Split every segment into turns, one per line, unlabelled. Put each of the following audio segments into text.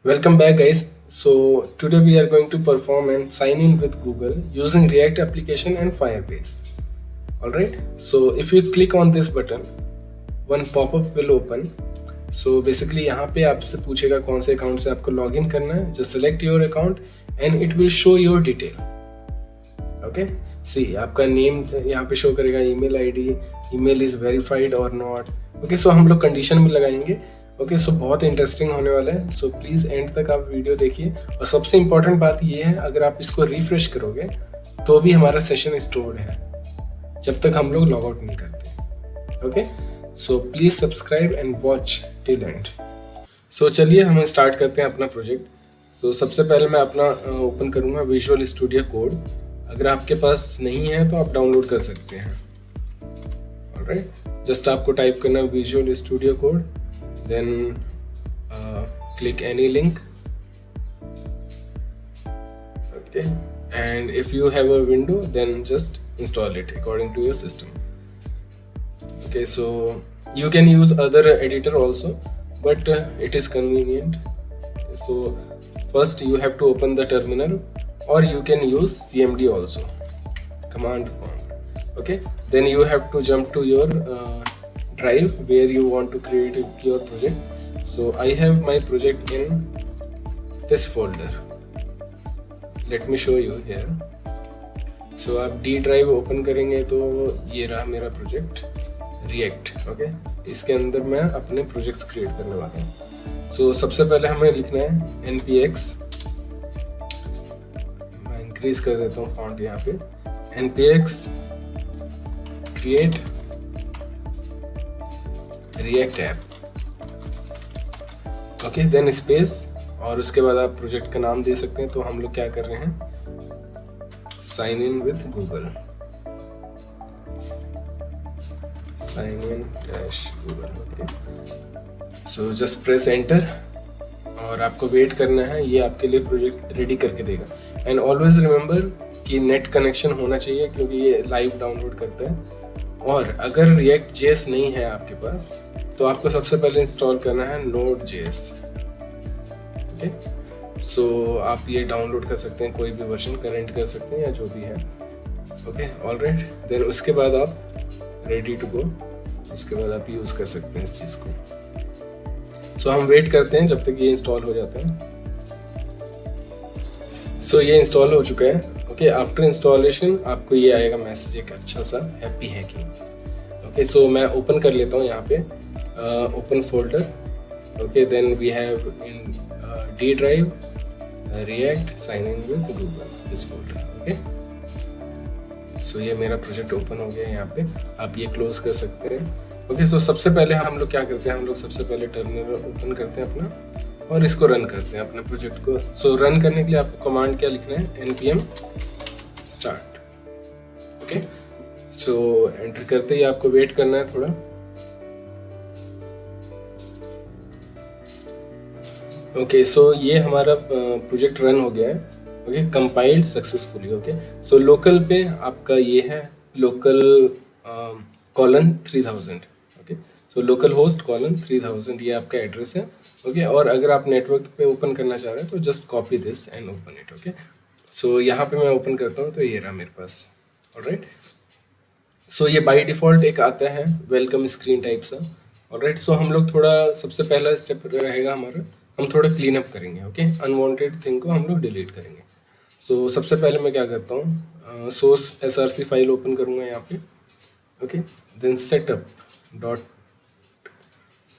Welcome back, guys. So today we are going to perform and sign in with Google using React application and Firebase. Alright, so if you click on this button, one pop-up will open. So basically यहाँ पे आपसे पूछेगा कौन से account से आपको log in करना है. Just select your account and it will show your detail. Okay, see आपका नेम यहाँ पे शो करेगा, email ID, email is verified और नॉट. ओके, सो हम लोग कंडीशन में लगाएंगे. ओके, सो बहुत इंटरेस्टिंग होने वाला है. सो प्लीज़ एंड तक आप वीडियो देखिए. और सबसे इम्पोर्टेंट बात ये है, अगर आप इसको रिफ्रेश करोगे तो भी हमारा सेशन स्टोर्ड है जब तक हम लोग लॉग आउट नहीं करते. Okay, so please subscribe and watch till end. So चलिए हम स्टार्ट करते हैं अपना प्रोजेक्ट. सो सबसे पहले मैं अपना ओपन करूँगा विजुअल स्टूडियो कोड. अगर आपके पास नहीं है तो आप डाउनलोड कर सकते हैं. ऑलराइट, जस्ट आपको टाइप करना है visual studio code, then click any link. Okay, and if you have a window then just install it according to your system. Okay, so you can use other editor also, but it is convenient. So first you have to open the terminal, or you can use CMD also, command prompt. Okay, then you have to jump to your drive where you want to create your project. So I have my project in this folder. Let me show you here. So आप D drive open करेंगे तो ये रहा मेरा project React. Okay, इसके अंदर मैं अपने प्रोजेक्ट्स क्रिएट करने वाला हूँ. सो सबसे पहले हमें लिखना है npx. मैं इंक्रीज कर देता हूँ फॉन्ट यहाँ पे. npx create React app. Okay, then space, और उसके बाद आप प्रोजेक्ट का नाम दे सकते हैं. तो हम लोग क्या कर रहे हैं, sign in with Google, sign in dash Google. Okay, so just press enter और आपको वेट करना है. ये आपके लिए प्रोजेक्ट रेडी करके देगा. एंड ऑलवेज रिमेंबर कि नेट कनेक्शन होना चाहिए, क्योंकि ये लाइव डाउनलोड करता है. और अगर React.js नहीं है आपके पास तो आपको सबसे पहले इंस्टॉल करना है Node.js. ओके, सो आप ये डाउनलोड कर सकते हैं, कोई भी वर्जन करेंट कर सकते हैं या जो भी है. ओके, ऑलराइट, देन उसके बाद आप रेडी टू गो. उसके बाद आप यूज़ कर सकते हैं इस चीज़ को. सो हम वेट करते हैं जब तक ये इंस्टॉल हो जाता है. सो ये इंस्टॉल हो चुका है. ओके, आफ्टर इंस्टॉलेशन आपको ये आएगा मैसेज, एक अच्छा सा हैप्पी हैकिंग. ओके, सो मैं ओपन कर लेता हूँ यहाँ पे open folder. Okay, then we have in D drive React sign in with Google, this folder. Okay, so ये मेरा प्रोजेक्ट ओपन हो गया. यहाँ पे आप ये क्लोज कर सकते हैं. ओके, सो सबसे पहले हम लोग क्या करते हैं, हम लोग सबसे पहले टर्मिनल ओपन करते हैं अपना और इसको रन करते हैं अपने प्रोजेक्ट को. सो रन करने के लिए आपको कमांड क्या लिखना है, npm start. ओके, सो एंटर करते ही आपको वेट करना है थोड़ा. ओके, सो ये हमारा प्रोजेक्ट रन हो गया है. Okay, compiled successfully. Okay, so local पे आपका ये है local colon 3000. Okay, so local host colon 3000 ये आपका एड्रेस है. ओके, और अगर आप नेटवर्क पे ओपन करना चाह रहे हैं तो just copy this and open it. Okay, so यहाँ पे मैं ओपन करता हूँ तो ये रहा मेरे पास. ऑलराइट, सो ये बाय डिफ़ॉल्ट एक आता है वेलकम स्क्रीन टाइप सा. ऑलराइट, सो हम लोग थोड़ा, सबसे पहला स्टेप रहेगा हमारा, हम थोड़ा क्लीन अप करेंगे. ओके, अनवांटेड थिंग को हम लोग डिलीट करेंगे. सो सबसे पहले मैं क्या करता हूँ, सोर्स src फाइल ओपन करूँगा यहाँ पे. Okay, then setup dot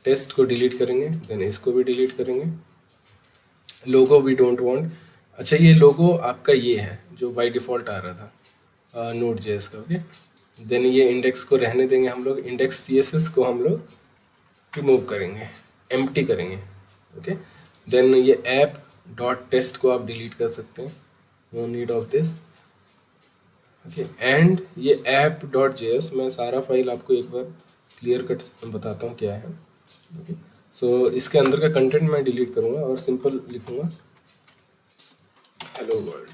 test को डिलीट करेंगे, देन इसको भी डिलीट करेंगे. Logo we don't want. अच्छा, ये लोगो आपका ये है जो बाय डिफ़ॉल्ट आ रहा था Node.js का. ओके, देन ये इंडेक्स को रहने देंगे हम लोग. इंडेक्स CSS को हम लोग रिमूव करेंगे, एम्प्टी करेंगे. ओके, देन ये ऐप डॉट टेस्ट को आप डिलीट कर सकते हैं, no need of this. Okay, and ये ऐप डॉट JS, मैं सारा फाइल आपको एक बार क्लियर कट बताता हूँ क्या है. ओके, सो इसके अंदर का कंटेंट मैं डिलीट करूँगा और सिंपल लिखूँगा hello world.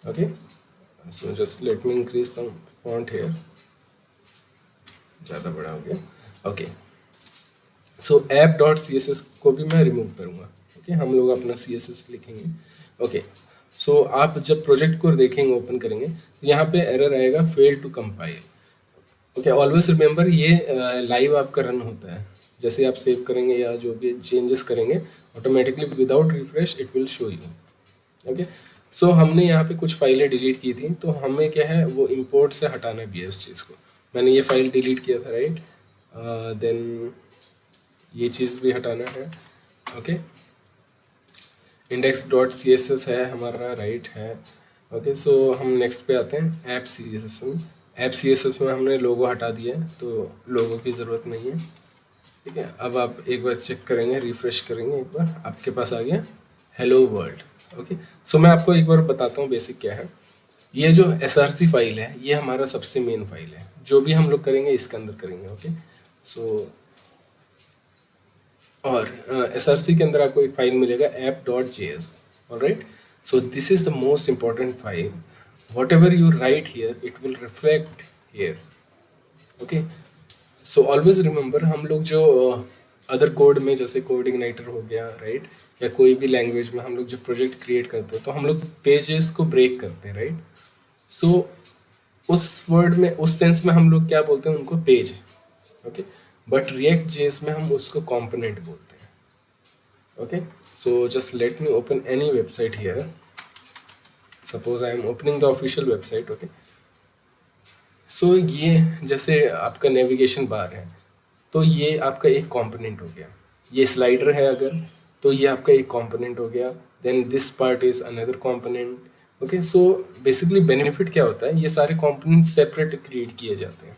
Okay, so just let me increase some font here, ज़्यादा बड़ा हो गया. Okay, so app dot C S S को भी मैं रिमूव करूँगा। ओके, हम लोग अपना सी एस एस लिखेंगे। ओके, सो आप जब प्रोजेक्ट को देखेंगे, ओपन करेंगे, तो यहाँ पे एरर आएगा fail to compile. Okay, always remember ये लाइव आपका रन होता है। जैसे आप सेव करेंगे या जो भी चेंजेस करेंगे, automatically without refresh it will show you. Okay, so हमने यहाँ पे कुछ फाइलें डिलीट की थी, तो हमें क्या है वो इंपोर्ट से हटाना भी है उस चीज़ को। मैंने ये फाइल डिलीट किया था, राइट। देन ये चीज़ भी हटाना है। Okay, index dot C S S है हमारा, राइट है। ओके, सो हम नेक्स्ट पे आते हैं, ऐप सी एस एस में। ऐप सी एस एस में हमने लोगो हटा दिया है, तो लोगो की ज़रूरत नहीं है। ठीक है, अब आप एक बार चेक करेंगे, रिफ्रेश करेंगे एक बार, आपके पास आ गया हेलो वर्ल्ड। ओके, सो मैं आपको एक बार बताता हूँ बेसिक क्या है। ये जो एस आर सी फाइल है, ये हमारा सबसे मेन फाइल है। जो भी हम लोग करेंगे इसके अंदर करेंगे। ओके, सो और एस आर सी के अंदर आपको एक फाइल मिलेगा app dot J S. Alright, so this is the most important file. What ever you right here it will reflect here. Okay, so always remember, हम लोग जो अदर कोड में, जैसे कोड इग्नाइटर हो गया, राइट, या कोई भी लैंग्वेज में हम लोग जो प्रोजेक्ट क्रिएट करते हैं, तो हम लोग पेजेस को ब्रेक करते हैं, राइट। सो उस वर्ड में, उस सेंस में हम लोग क्या बोलते हैं उनको, page. Okay, but react JS में हम उसको कंपोनेंट बोलते हैं। Okay, so just let me open any website here. Suppose I am opening the official website. Okay, so ये जैसे आपका नेविगेशन बार है, तो ये आपका एक कंपोनेंट हो गया। ये स्लाइडर है अगर, तो ये आपका एक कंपोनेंट हो गया। Then this part is another component. Okay, so basically benefit क्या होता है, ये सारे कंपोनेंट सेपरेट क्रिएट किए जाते हैं।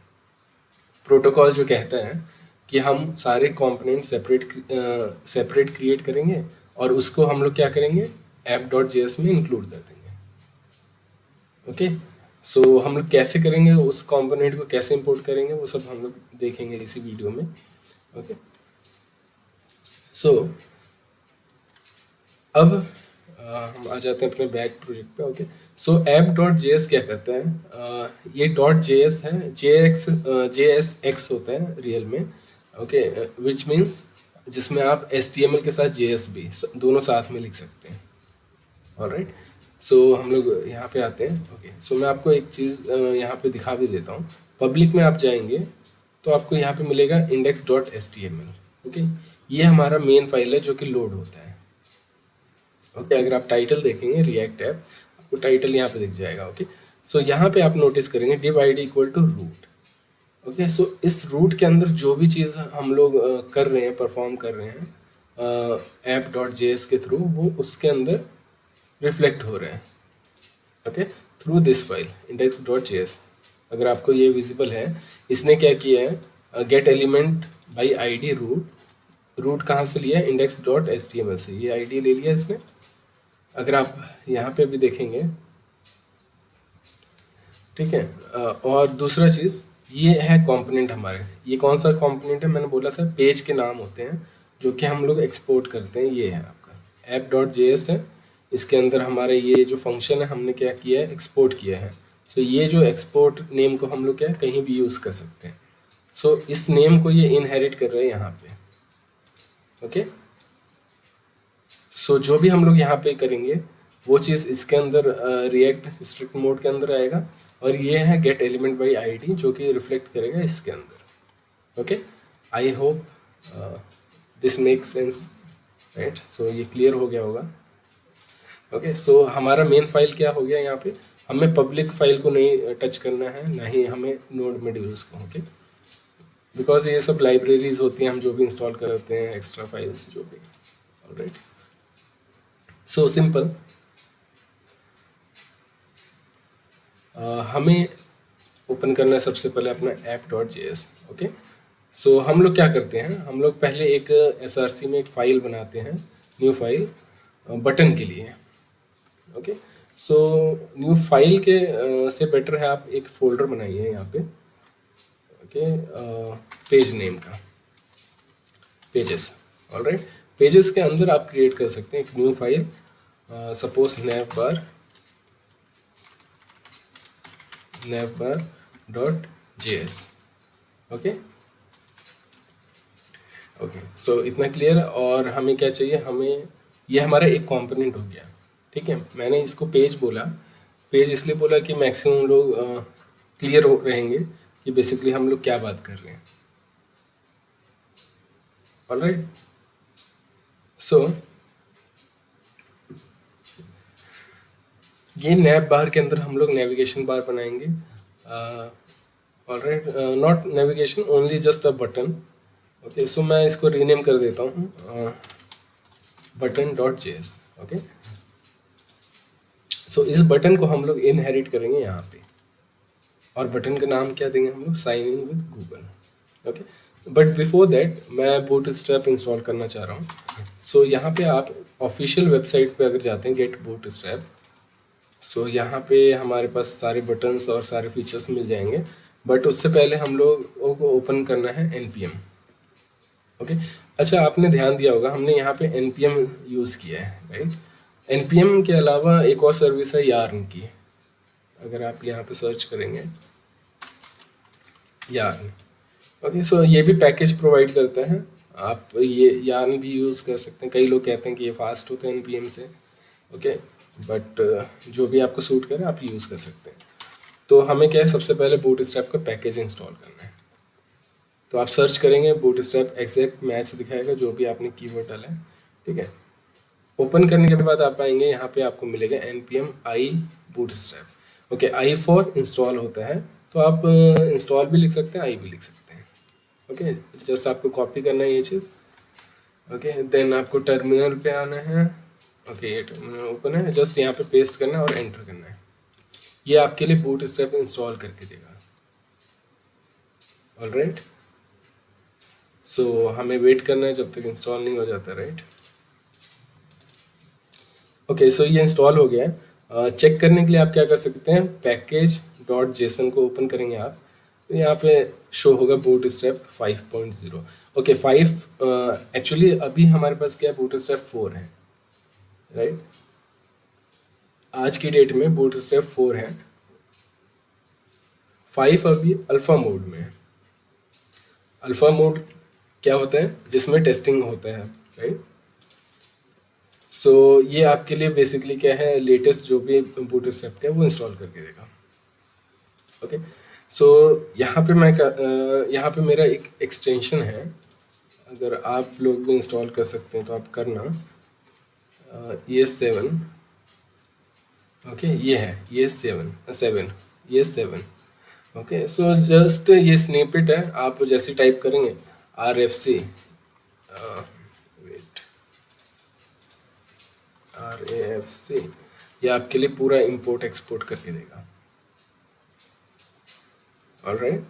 प्रोटोकॉल जो कहता है कि हम सारे कंपोनेंट सेपरेट क्रिएट करेंगे और उसको हम लोग क्या करेंगे, ऐप डॉट जे एस में इंक्लूड कर देंगे। ओके, सो हम लोग कैसे करेंगे, उस कंपोनेंट को कैसे इंपोर्ट करेंगे, वो सब हम लोग देखेंगे इसी वीडियो में। ओके, सो अब हम आ जाते हैं अपने बैक प्रोजेक्ट पे। Okay, so app dot J S क्या करता है, ये डॉट जे एस है, जे एस एक्स होता है रियल में। ओके, विच मीन्स जिसमें आप एच टी एम एल के साथ जे एस भी दोनों साथ में लिख सकते हैं। ऑलराइट, सो हम लोग यहाँ पे आते हैं। ओके, सो मैं आपको एक चीज़ यहाँ पे दिखा भी देता हूँ। पब्लिक में आप जाएंगे तो आपको यहाँ पे मिलेगा index dot H T M L. Okay, ये हमारा मेन फाइल है जो कि लोड होता है। ओके, अगर आप टाइटल देखेंगे रिएक्ट ऐप, आपको टाइटल यहाँ पे दिख जाएगा। ओके, सो यहाँ पे आप नोटिस करेंगे div id equal to root. Okay, so इस रूट के अंदर जो भी चीज़ हम लोग कर रहे हैं, परफॉर्म कर रहे हैं ऐप डॉट जे एस के थ्रू, वो उसके अंदर रिफ्लेक्ट हो रहे हैं। Okay, through this file index dot J S. अगर आपको ये विजिबल है, इसने क्या किया है, get element by I D root. Root कहाँ से लिया है, index dot H T M L से, ये आई डी ले लिया इसने। अगर आप यहाँ पे भी देखेंगे, ठीक है, और दूसरा चीज़ ये है कंपोनेंट हमारे। ये कौन सा कंपोनेंट है, मैंने बोला था पेज के नाम होते हैं जो कि हम लोग एक्सपोर्ट करते हैं। ये है आपका ऐप डॉट जे एस है, इसके अंदर हमारे ये जो फंक्शन है हमने क्या किया है, एक्सपोर्ट किया है। सो ये जो एक्सपोर्ट नेम को हम लोग क्या कहीं भी यूज़ कर सकते हैं। सो इस नेम को ये इनहेरिट कर रहे हैं यहाँ पे। ओके, सो जो भी हम लोग यहाँ पे करेंगे वो चीज़ इसके अंदर रिएक्ट स्ट्रिक्ट मोड के अंदर आएगा, और ये है गेट एलिमेंट बाई आईडी जो कि रिफ्लेक्ट करेगा इसके अंदर। Okay, I hope this make sense, right. So ये क्लियर हो गया होगा। ओके, सो हमारा मेन फाइल क्या हो गया, यहाँ पे हमें पब्लिक फाइल को नहीं टच करना है, ना ही हमें नोड मॉड्यूल्स को। ओके, बिकॉज ये सब लाइब्रेरीज होती हैं हम जो भी इंस्टॉल करते हैं, एक्स्ट्रा फाइल्स जो भी। Alright, so simple. हमें ओपन करना है सबसे पहले अपना app dot J S. Okay, so हम लोग क्या करते हैं, हम लोग पहले एक एस आर सी में एक फ़ाइल बनाते हैं, न्यू फाइल बटन के लिए। ओके, सो न्यू फाइल के से बेटर है आप एक फ़ोल्डर बनाइए यहाँ पे। ओके, पेज नेम का, पेजेस। ऑलराइट, पेजेस के अंदर आप क्रिएट कर सकते हैं एक new file, suppose navbar dot J S. Okay, okay, so इतना क्लियर। और हमें क्या चाहिए, हमें ये हमारा एक कंपोनेंट हो गया, ठीक है। मैंने इसको पेज बोला, पेज इसलिए बोला कि मैक्सिमम लोग क्लियर हो रहेंगे कि बेसिकली हम लोग क्या बात कर रहे हैं। ऑलराइट, सो ये नैप बार के अंदर हम लोग नेविगेशन बार बनाएंगे। Alright, not navigation, only just a button. Okay, so मैं इसको रीनेम कर देता हूँ button dot JS. Okay, so इस बटन को हम लोग इनहेरिट करेंगे यहाँ पे, और बटन का नाम क्या देंगे हम लोग, sign in with Google. Okay, but before that मैं बूटस्ट्रैप इंस्टॉल करना चाह रहा हूँ। सो यहाँ पे आप ऑफिशियल वेबसाइट पे अगर जाते हैं गेट बूटस्ट्रैप, सो यहाँ पे हमारे पास सारे बटन्स और सारे फीचर्स मिल जाएंगे। बट उससे पहले हम लोगों को ओपन करना है npm। ओके, अच्छा आपने ध्यान दिया होगा हमने यहाँ पे npm यूज़ किया है, राइट। npm के अलावा एक और सर्विस है यार्न की। अगर आप यहाँ पे सर्च करेंगे यार्न, ओके, सो ये भी पैकेज प्रोवाइड करता है। आप ये यार्न भी यूज़ कर सकते हैं। कई लोग कहते हैं कि ये फास्ट होता है npm से, ओके, बट जो भी आपको सूट करे आप यूज़ कर सकते हैं। तो हमें क्या है, सबसे पहले बूटस्ट्रैप का पैकेज इंस्टॉल करना है। तो आप सर्च करेंगे बूटस्ट्रैप, एग्जैक्ट मैच दिखाएगा जो भी आपने कीवर्ड डाला है, ठीक है। ओपन करने के बाद आप आएंगे, यहाँ पे आपको मिलेगा npm i bootstrap। Okay, i for install होता है, तो आप इंस्टॉल भी लिख सकते हैं, i भी लिख सकते हैं। ओके, जस्ट आपको कॉपी करना है ये चीज़। ओके, देन आपको टर्मिनल पे आना है। ओके, ये टर्मिनल ओपन है, जस्ट यहाँ पे पेस्ट करना है और एंटर करना है। ये आपके लिए बूटस्ट्रैप इंस्टॉल करके देगा। ऑलराइट, सो हमें वेट करना है जब तक इंस्टॉल नहीं हो जाता, राइट। ओके, सो ये इंस्टॉल हो गया है। चेक करने के लिए आप क्या कर सकते हैं, पैकेज डॉट जेसन को ओपन करेंगे आप, तो यहाँ पे शो होगा बूटस्ट्रैप 5.0। ओके, 5 एक्चुअली अभी हमारे पास क्या है, बूटस्ट्रैप 4 है, राइट। आज की डेट में बूटस्ट्रैप 4 है, 5 अभी अल्फा मोड में है। अल्फा मोड क्या होता है, जिसमें टेस्टिंग होता है, राइट। सो ये आपके लिए बेसिकली क्या है, लेटेस्ट जो भी बूटस्ट्रैप है वो इंस्टॉल करके देगा। ओके, सो यहाँ पे मेरा एक एक्सटेंशन है, अगर आप लोग भी इंस्टॉल कर सकते हैं तो आप करना। ES7, ओके, ये है ES7, ओके। सो जस्ट ये स्निपेट है, आप जैसे टाइप करेंगे RFC, वेट, RAFC, ये आपके लिए पूरा इंपोर्ट एक्सपोर्ट करके देगा। ऑलराइट,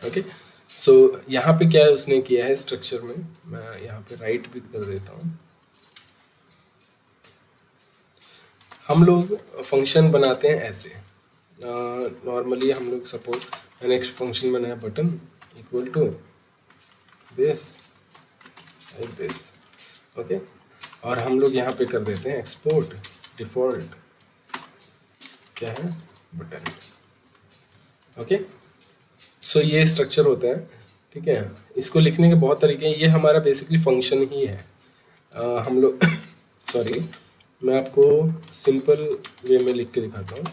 ओके, सो यहाँ पे क्या है उसने किया है स्ट्रक्चर में, मैं यहाँ पे राइट भी कर देता हूँ। हम लोग फंक्शन बनाते हैं ऐसे, नॉर्मली हम लोग सपोज मैंने एक फंक्शन बनाया button equal to this, like this, okay, और हम लोग यहाँ पे कर देते हैं एक्सपोर्ट डिफॉल्ट क्या है, बटन। ओके, सो ये स्ट्रक्चर होता है, ठीक है। इसको लिखने के बहुत तरीके हैं, ये हमारा बेसिकली फंक्शन ही है। हम लोग सॉरी, मैं आपको सिंपल वे में लिख के दिखाता हूँ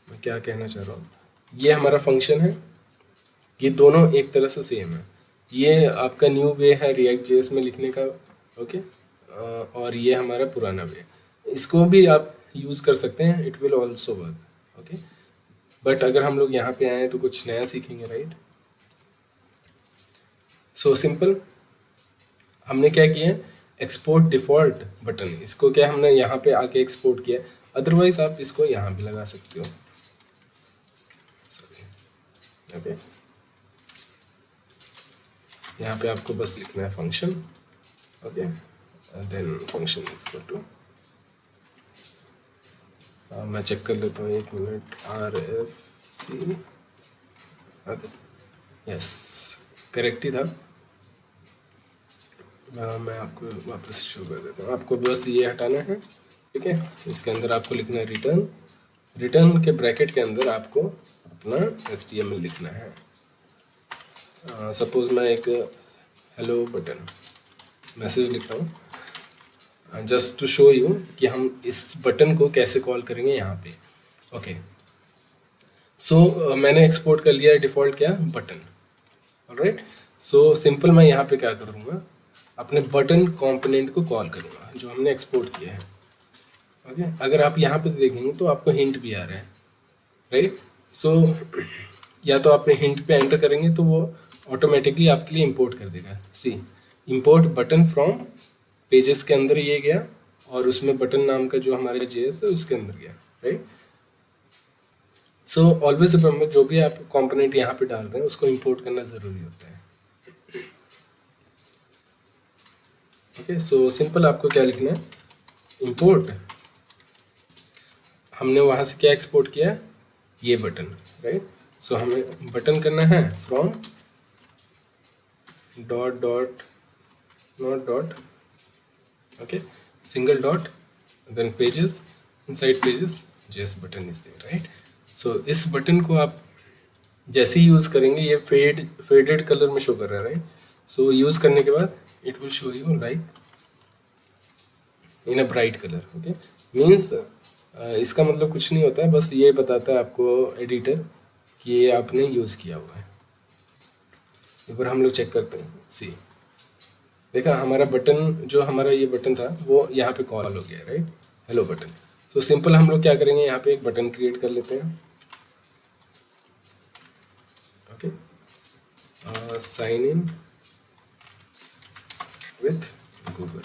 मैं क्या कहना चाह रहा हूँ। ये हमारा फंक्शन है, ये दोनों एक तरह से सेम है। ये आपका न्यू वे है रिएक्ट जेएस में लिखने का, ओके, और ये हमारा पुराना वे। इसको भी आप यूज़ कर सकते हैं, it will also work, okay. But अगर हम लोग यहाँ पे आए तो कुछ नया सीखेंगे, राइट। सो सिंपल, हमने क्या किया, एक्सपोर्ट डिफॉल्ट बटन, इसको क्या हमने यहाँ पे आके एक्सपोर्ट किया। अदरवाइज आप इसको यहाँ भी लगा सकते हो, सॉरी, ओके। यहाँ पे आपको बस लिखना है function, okay, then function is equal to, मैं चेक कर लेता हूँ एक minute, RFC, okay, yes, correct ही था। मैं आपको वापस शो कर देता हूँ, आपको बस ये हटाना है, ठीक है। इसके अंदर आपको लिखना है रिटर्न, रिटर्न के ब्रैकेट के अंदर आपको अपना HTML लिखना है। सपोज मैं एक हेलो बटन मैसेज लिख रहा हूँ जस्ट टू शो यू कि हम इस बटन को कैसे कॉल करेंगे यहाँ पे। ओके सो मैंने एक्सपोर्ट कर लिया डिफ़ॉल्ट क्या बटन। ऑलराइट सो सिंपल मैं यहाँ पे क्या करूँगा, अपने बटन कंपोनेंट को कॉल करूँगा जो हमने एक्सपोर्ट किया है। ओके अगर आप यहाँ पे देखेंगे तो आपको हिंट भी आ रहा है, राइट। सो या तो आप हिंट पे एंटर करेंगे तो वो ऑटोमेटिकली आपके लिए इंपोर्ट कर देगा। सी इंपोर्ट बटन फ्रॉम पेजेस के अंदर ये गया और उसमें बटन नाम का जो हमारे जेएस है उसके अंदर गया, राइट। सो ऑलवेज रिमेंबर जो भी आप कंपोनेंट यहाँ पे डाल रहे हैं उसको इंपोर्ट करना ज़रूरी होता है। ओके सो सिंपल आपको क्या लिखना है, इंपोर्ट, हमने वहाँ से क्या एक्सपोर्ट किया, ये बटन, राइट। सो हमें बटन करना है from dot dot not dot, okay single dot then pages, inside pages JS button is there, right. So इस बटन को आप जैसे ही यूज़ करेंगे ये फेडेड कलर में शो कर रहा है, राइट। सो यूज़ करने के बाद it will show you like in a bright colour. Okay means इसका मतलब कुछ नहीं होता है, बस ये बताता है आपको एडिटर कि ये आपने यूज़ किया हुआ है। एक बार हम लोग चेक करते हैं। सी देखा हमारा बटन, जो हमारा ये बटन था वो यहाँ पे कॉल हो गया, राइट, हेलो बटन। सो सिंपल हम लोग क्या करेंगे, यहाँ पे एक बटन क्रिएट कर लेते हैं। Okay sign in with Google,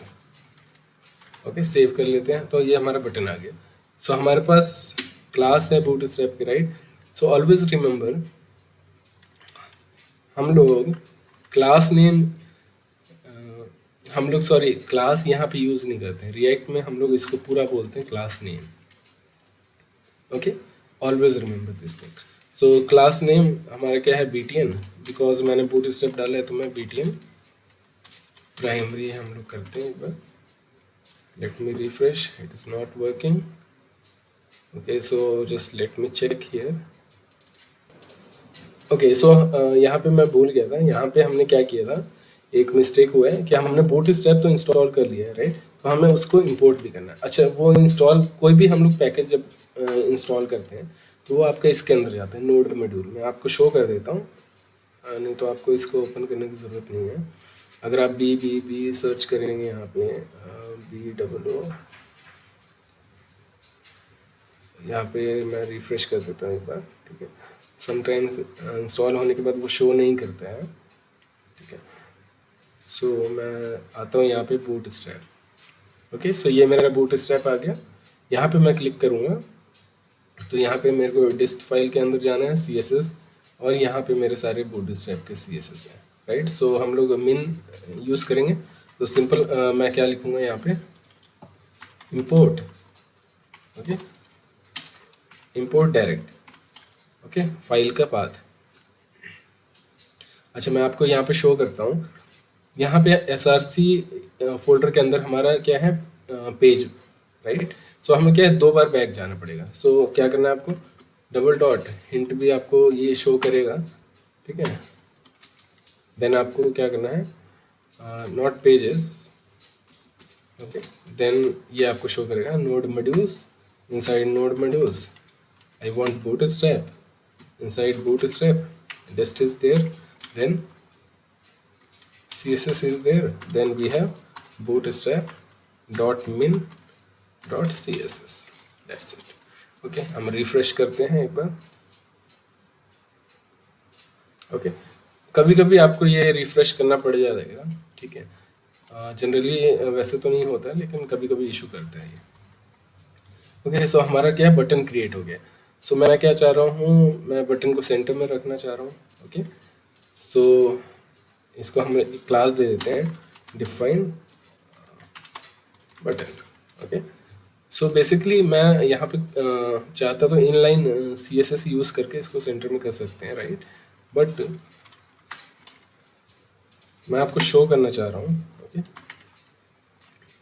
okay save कर लेते हैं। तो ये हमारा बटन आ गया। सो हमारे पास क्लास है बूटस्ट्रैप के, राइट। सो ऑलवेज रिमेंबर हम लोग क्लास नेम सॉरी क्लास यहाँ पे यूज़ नहीं करते हैं। रिएक्ट में हम लोग इसको पूरा बोलते हैं class name. Okay always remember this thing. So class name हमारा क्या है, BTN, बिकॉज मैंने बूटस्ट्रैप डाला है तो मैं BTN प्राइमरी हम लोग करते हैं। एक बार let me refresh, it is not working. Okay so just let me check here. Okay so यहाँ पे मैं भूल गया था, यहाँ पे हमने क्या किया था, एक मिस्टेक हुआ है कि हमने बूटस्ट्रैप तो इंस्टॉल कर लिया है, राइट। तो हमें उसको इंपोर्ट भी करना है। अच्छा वो इंस्टॉल, कोई भी हम लोग पैकेज जब इंस्टॉल करते हैं तो वो आपका इसके अंदर जाता है, नोड मॉड्यूल में। आपको शो कर देता हूँ, नहीं तो आपको इसको ओपन करने की ज़रूरत नहीं है। अगर आप बी सर्च करेंगे यहाँ पे BOO, यहाँ पे मैं रिफ्रेश कर देता हूँ एक बार, ठीक है। समटाइम्स इंस्टॉल होने के बाद वो शो नहीं करता है, ठीक है। सो मैं आता हूँ यहाँ पे बूटस्ट्रैप। ओके सो ये मेरा बूटस्ट्रैप आ गया। यहाँ पे मैं क्लिक करूँगा तो यहाँ पे मेरे को डिस्ट फाइल के अंदर जाना है, CSS, और यहाँ पे मेरे सारे बूटस्ट्रैप के CSS हैं, राइट। सो हम लोग मिन यूज़ करेंगे तो सिंपल मैं क्या लिखूँगा यहाँ पे, import, okay import direct, okay file का पाथ। अच्छा मैं आपको यहाँ पे शो करता हूँ, यहाँ पे SRC फोल्डर के अंदर हमारा क्या है, पेज, राइट। सो हमें क्या है, 2 बार बैक जाना पड़ेगा। सो क्या करना है आपको, डबल डॉट हिंट भी आपको ये शो करेगा, ठीक है। देन आपको क्या करना है, नॉट पेजेस, ओके देन ये आपको शो करेगा node modules, inside node modules I want bootstrap, inside bootstrap dist is there, then CSS is there, then we have bootstrap dot min dot CSS, that's it। Okay हम refresh करते हैं एक बार। Okay कभी कभी आपको ये refresh करना पड़ जाएगा, ठीक है। जनरली वैसे तो नहीं होता है लेकिन कभी कभी इशू करता है ये। ओके सो हमारा क्या है, बटन क्रिएट हो गया। सो मैं क्या चाह रहा हूँ, मैं बटन को सेंटर में रखना चाह रहा हूँ। ओके सो इसको हम एक क्लास दे देते हैं, define button. Okay so basically मैं यहाँ पे चाहता तो इनलाइन CSS यूज़ करके इसको सेंटर में कर सकते हैं, राइट। बट मैं आपको शो करना चाह रहा हूँ, ओके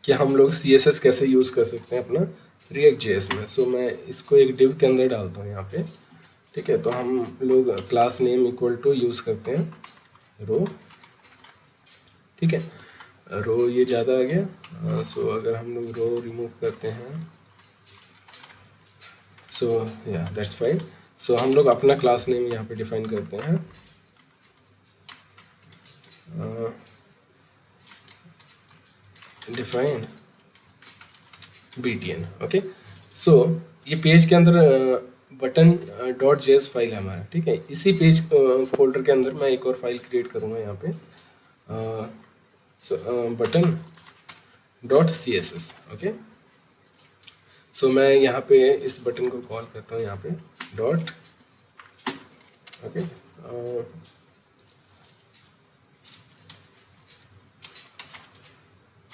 कि हम लोग CSS कैसे यूज़ कर सकते हैं अपना React.js में। सो मैं इसको एक डिव के अंदर डालता हूँ यहाँ पे, ठीक है, तो हम लोग class name equal to use करते हैं रो। ठीक है, रो ये ज़्यादा आ गया। सो अगर हम लोग रो रिमूव करते हैं, सो या दैट्स फाइन। सो हम लोग अपना क्लास नेम यहाँ पे डिफाइन करते हैं, डिफाइन btn। ओके, सो ये पेज के अंदर बटन डॉट जेएस फाइल है हमारा। ठीक है, इसी पेज फोल्डर के अंदर मैं एक और फाइल क्रिएट करूँगा यहाँ पे, button dot C S S. Okay, so मैं यहाँ पे इस बटन को कॉल करता हूँ यहाँ पे dot. Okay,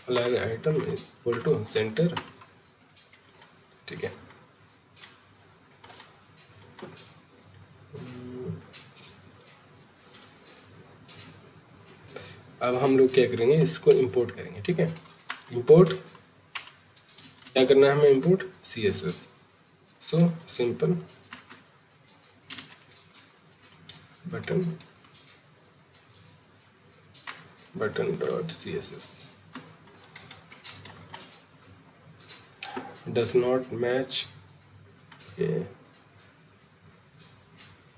align item equal to centre. ठीक है, अब हम लोग क्या करेंगे, इसको इंपोर्ट करेंगे। ठीक है, इंपोर्ट क्या करना है हमें, import C S S. So simple button dot C S S does not match. ये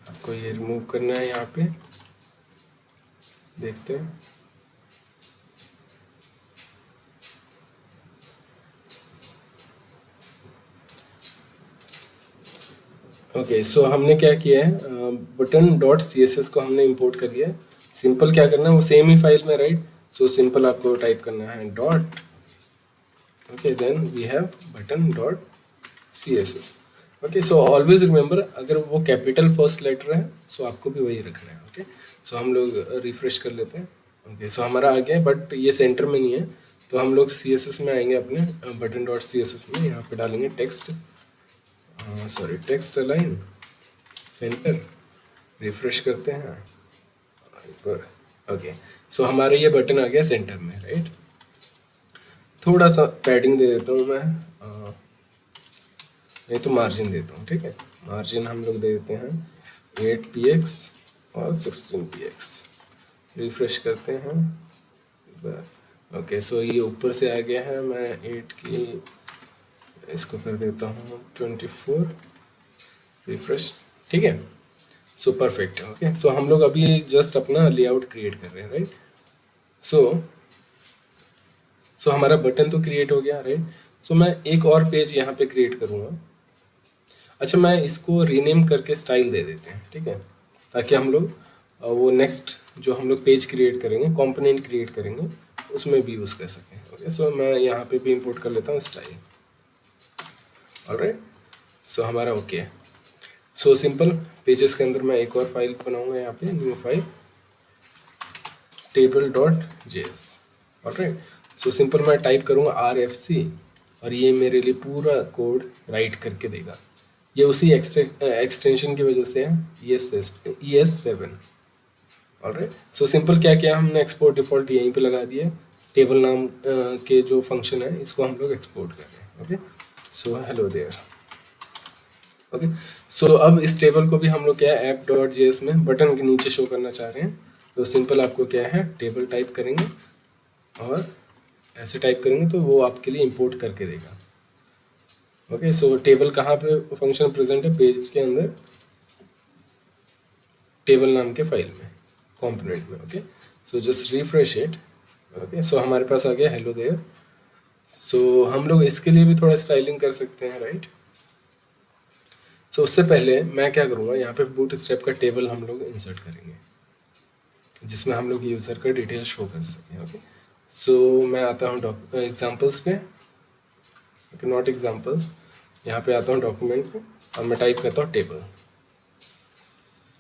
आपको ये रिमूव करना है यहाँ पे, देखते हैं। ओके, सो हमने क्या किया है, button dot C S S को हमने इंपोर्ट कर लिया है। सिंपल क्या करना है, वो सेम ही फाइल में, राइट। सो सिंपल आपको टाइप करना है dot, okay, then we have button dot C S S. Okay, so always remember, अगर वो कैपिटल फर्स्ट लेटर है सो आपको भी वही रखना है। ओके, सो हम लोग रिफ्रेश कर लेते हैं। ओके, सो हमारा आ गया, बट ये सेंटर में नहीं है, तो हम लोग सी एस एस में आएंगे अपने button dot C S S में, यहाँ पे डालेंगे text, sorry text align centre, refresh करते हैं पर। ओके, सो हमारा ये बटन आ गया सेंटर में, राइट। थोड़ा सा पैडिंग दे देता हूँ मैं, नहीं तो मार्जिन देता हूँ। ठीक है, मार्जिन हम लोग दे देते हैं 8px और 16px, रिफ्रेश करते हैं। ओके, सो ये ऊपर से आ गया है, मैं 8 की इसको कर देता हूँ 24, रिफ्रेश। ठीक है, सो परफेक्ट। ओके, सो हम लोग अभी जस्ट अपना लेआउट क्रिएट कर रहे हैं, राइट। सो हमारा बटन तो क्रिएट हो गया, राइट। सो मैं एक और पेज यहाँ पे क्रिएट करूँगा। अच्छा, मैं इसको रीनेम करके स्टाइल दे देते हैं। ठीक है, ताकि हम लोग वो नेक्स्ट जो हम लोग पेज क्रिएट करेंगे, कंपोनेंट क्रिएट करेंगे, उसमें भी यूज़ कर सकें। ओके, सो मैं यहाँ पे भी इंपोर्ट कर लेता हूँ स्टाइल। ऑलराइट, सो हमारा ओके है। सो सिंपल पेजेस के अंदर मैं एक और फाइल बनाऊंगा, यहाँ पे new file table dot J S. Alright, so simple मैं टाइप करूँगा RFC, और ये मेरे लिए पूरा कोड राइट करके देगा। ये उसी एक्सटेंशन की वजह से है, ES7। ऑलराइट, सो सिंपल क्या किया हमने, एक्सपोर्ट डिफ़ॉल्ट यहीं पे लगा दिया। टेबल नाम के जो फंक्शन है इसको हम लोग एक्सपोर्ट कर रहे हैं। Okay, so hello there. Okay, so अब इस टेबल को भी हम लोग क्या है, ऐप डॉट जे एस में बटन के नीचे शो करना चाह रहे हैं। तो सिंपल आपको क्या है, टेबल टाइप करेंगे और ऐसे टाइप करेंगे तो वो आपके लिए इंपोर्ट करके देगा। ओके, सो टेबल कहाँ पे फंक्शन प्रेजेंट है, पेज के अंदर टेबल नाम के फाइल में, कंपोनेंट में। Okay, so just refresh it. Okay, so हमारे पास आ गया हेलो देयर। सो हम लोग इसके लिए भी थोड़ा स्टाइलिंग कर सकते हैं, राइट। सो उससे पहले मैं क्या करूँगा, यहाँ पे बूट स्ट्रैप का टेबल हम लोग इंसर्ट करेंगे, जिसमें हम लोग यूज़र का डिटेल शो कर सकें। ओके, सो मैं आता हूँ एग्जाम्पल्स पे, ओके, नॉट एग्जाम्पल्स, यहाँ पे आता हूँ डॉक्यूमेंट पे, और मैं टाइप करता हूँ टेबल।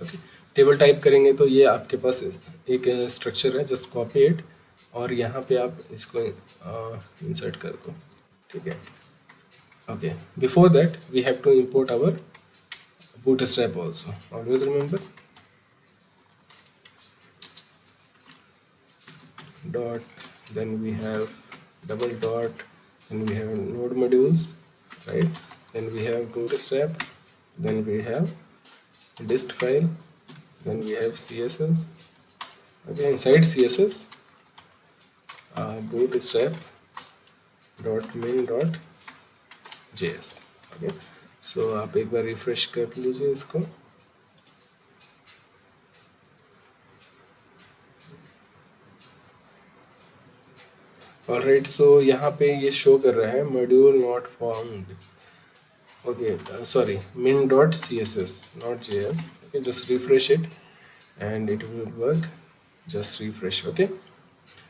ओके, टेबल टाइप करेंगे तो ये आपके पास एक स्ट्रक्चर है, जस्ट कॉपी इट और यहाँ पे आप इसको इंसर्ट कर दो। ठीक है, okay, before that we have to import our bootstrap also, always remember dot, then we have double dot, then we have node modules, right, then we have bootstrap, then we have dist file, then we have CSS. Okay, inside CSS bootstrap dot min dot js. Okay, so आप एक बार refresh कर लीजिए इसको. Alright, सो यहाँ पे ये show कर रहा है module not found. Okay, sorry, min dot css not js. Okay, just refresh it and it will work. Just refresh. Okay,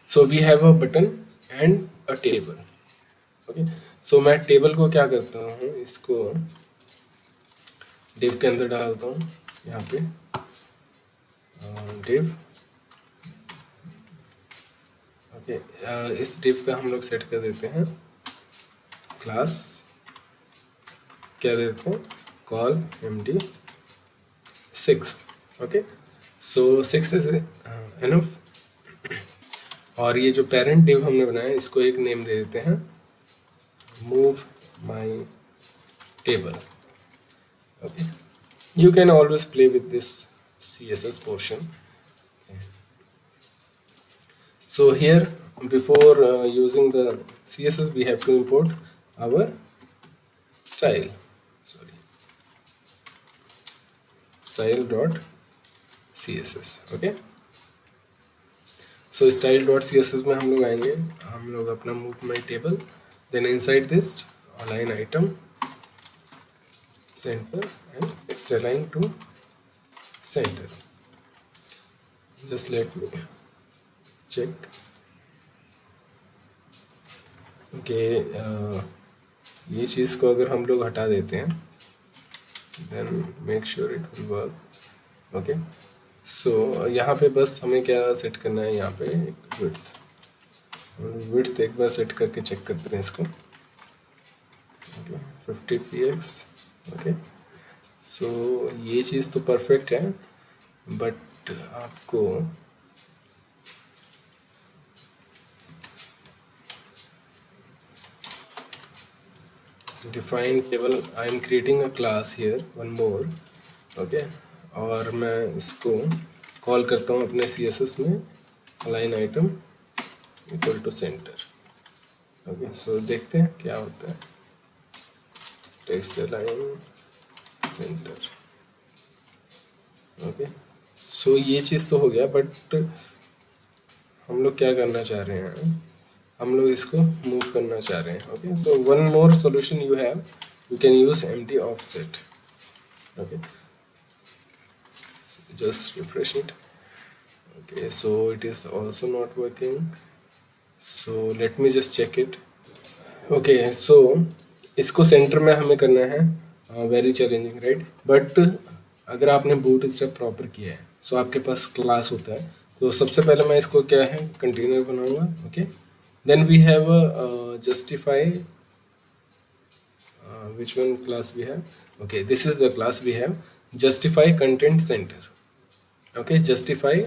so we have a button and a table. Okay, so मैं table को क्या करता हूँ, इसको div के अंदर डालता हूँ. यहाँ पे div. ओके, इस div का हम लोग सेट कर देते हैं क्लास. क्या देते हैं, call md6. Okay, so 6 is enough. और ये जो पेरेंट div हमने बनाया इसको एक नेम दे देते हैं move my table. Okay, you can always play with this CSS portion. Okay. So here before using the CSS we have to import our style. Style dot CSS. Okay, so style dot CSS में हम लोग आएंगे, हम लोग अपना move my table. Then inside this align item center and text align to center. Just let me check. Okay, ये चीज़ को अगर हम लोग हटा देते हैं then make sure it will work. Okay, so यहाँ पे बस हमें क्या सेट करना है, यहाँ पे width. विड्थ एक बार सेट करके चेक करते हैं इसको. Okay, 50px. ओके, सो ये चीज़ तो परफेक्ट है, बट आपको define table. I am creating a class here one more. Okay, और मैं इसको कॉल करता हूँ अपने CSS में align item equal to centre. Okay, so देखते हैं क्या होता है. Text align centre. Okay, so ये चीज़ तो हो गया, बट हम लोग क्या करना चाह रहे हैं, हम लोग इसको मूव करना चाह रहे हैं. Okay, so one more solution you have, you can use empty offset. Okay, just refresh it. Okay, so it is also not working. So let me just check it. Okay, so इसको centre में हमें करना है. Very challenging, right? But अगर आपने boot step proper किया है, सो आपके पास क्लास होता है. तो सबसे पहले मैं इसको क्या है कंटेनर बनाऊंगा. Okay, then we have justify. which one class we have? Okay, this is the class we have, justify content center. Okay, justify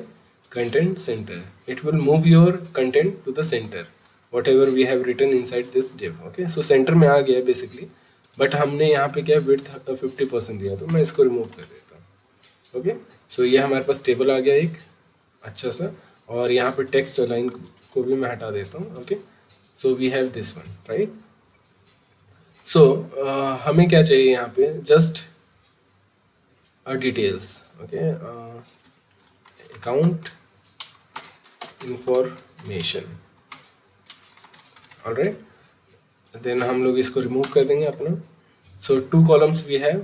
content center. It will move your content to the center, whatever we have written inside this div. Okay, so center में आ गया basically, but हमने यहाँ पे क्या width 50% दिया, तो मैं इसको रिमूव कर देता हूँ. ओके, सो ये हमारे पास टेबल आ गया एक अच्छा सा, और यहाँ पे टेक्स्ट अलाइन को भी मैं हटा देता हूँ. Okay, so we have this one, right? So हमें क्या चाहिए यहाँ पे, just details. Okay, account information. Alright, then हम लोग इसको रिमूव कर देंगे अपना. सो 2 कॉलम्स भी है,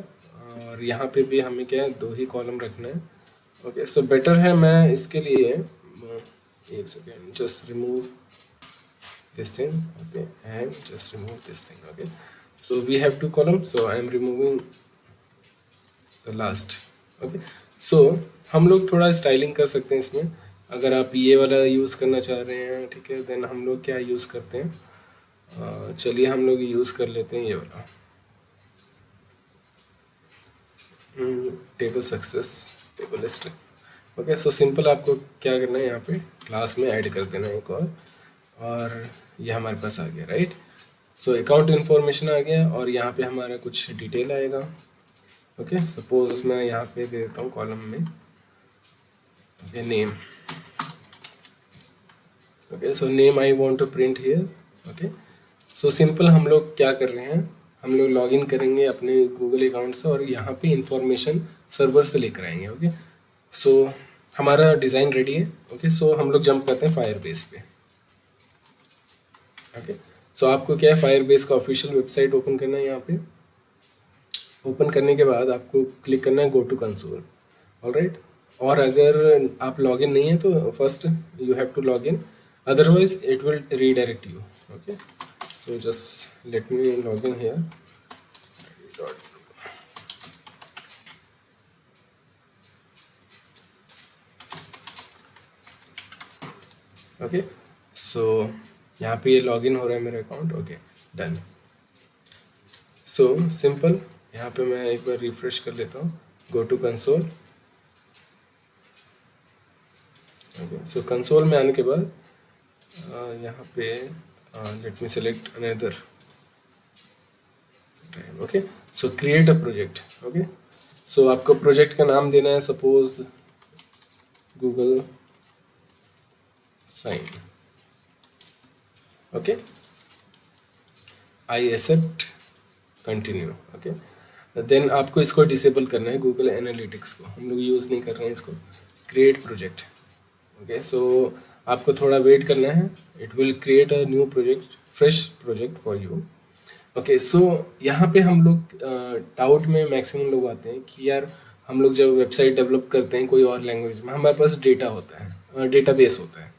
और यहाँ पे भी हमें क्या है 2 ही कॉलम रखना है. ओके, सो बेटर है मैं इसके लिए एक second just remove this thing. Okay, and just remove this thing. Okay, so we have 2 columns, so I am removing the last. Okay, so हम लोग थोड़ा स्टाइलिंग कर सकते हैं इसमें. अगर आप ये वाला यूज़ करना चाह रहे हैं, ठीक है, देन हम लोग क्या यूज़ करते हैं, चलिए हम लोग यूज़ कर लेते हैं ये वाला table success table string. Okay, so simple आपको क्या करना है, यहाँ पे क्लास में ऐड कर देना है एक और ये हमारे पास आ गया, राइट? सो अकाउंट इन्फॉर्मेशन आ गया, और यहाँ पे हमारा कुछ डिटेल आएगा. ओके, सपोज मैं यहाँ पे दे देता हूँ कॉलम में name. Okay, so name I want to print here. Okay, so simple हम लोग क्या कर रहे हैं, हम लोग लॉगिन करेंगे अपने गूगल अकाउंट से और यहाँ पे इंफॉर्मेशन सर्वर से लेकर आएंगे। ओके, सो हमारा डिज़ाइन रेडी है। ओके, सो हम लोग जंप करते हैं फायरबेस पे। ओके, सो आपको क्या है, फायरबेस का ऑफिशियल वेबसाइट ओपन करना है। यहाँ पे ओपन करने के बाद आपको क्लिक करना है गो टू कंसोल। ऑलराइट, और अगर आप लॉगिन नहीं है तो first you have to login, otherwise it will redirect you. Okay, so just let me log in here. Okay, so यहाँ पे ये लॉगिन हो रहा है मेरा account. Okay, done. So simple, यहाँ पे मैं एक बार रिफ्रेश कर लेता हूँ, go to console. Okay, so console में आने के बाद यहाँ पे let me select another. Okay, so create a project. Okay, so आपको प्रोजेक्ट का नाम देना है, suppose Google sign. Okay, I accept, continue. Okay, then आपको इसको डिसेबल करना है, गूगल एनालिटिक्स को हम लोग यूज़ नहीं कर रहे हैं इसको। Create project. ओके, सो आपको थोड़ा वेट करना है, it will create a new project, fresh project for you. Okay, so यहाँ पे हम लोग डाउट में मैक्सिमम लोग आते हैं कि यार हम लोग जब वेबसाइट डेवलप करते हैं कोई और लैंग्वेज में, हमारे पास डेटा होता है, डेटाबेस होता है,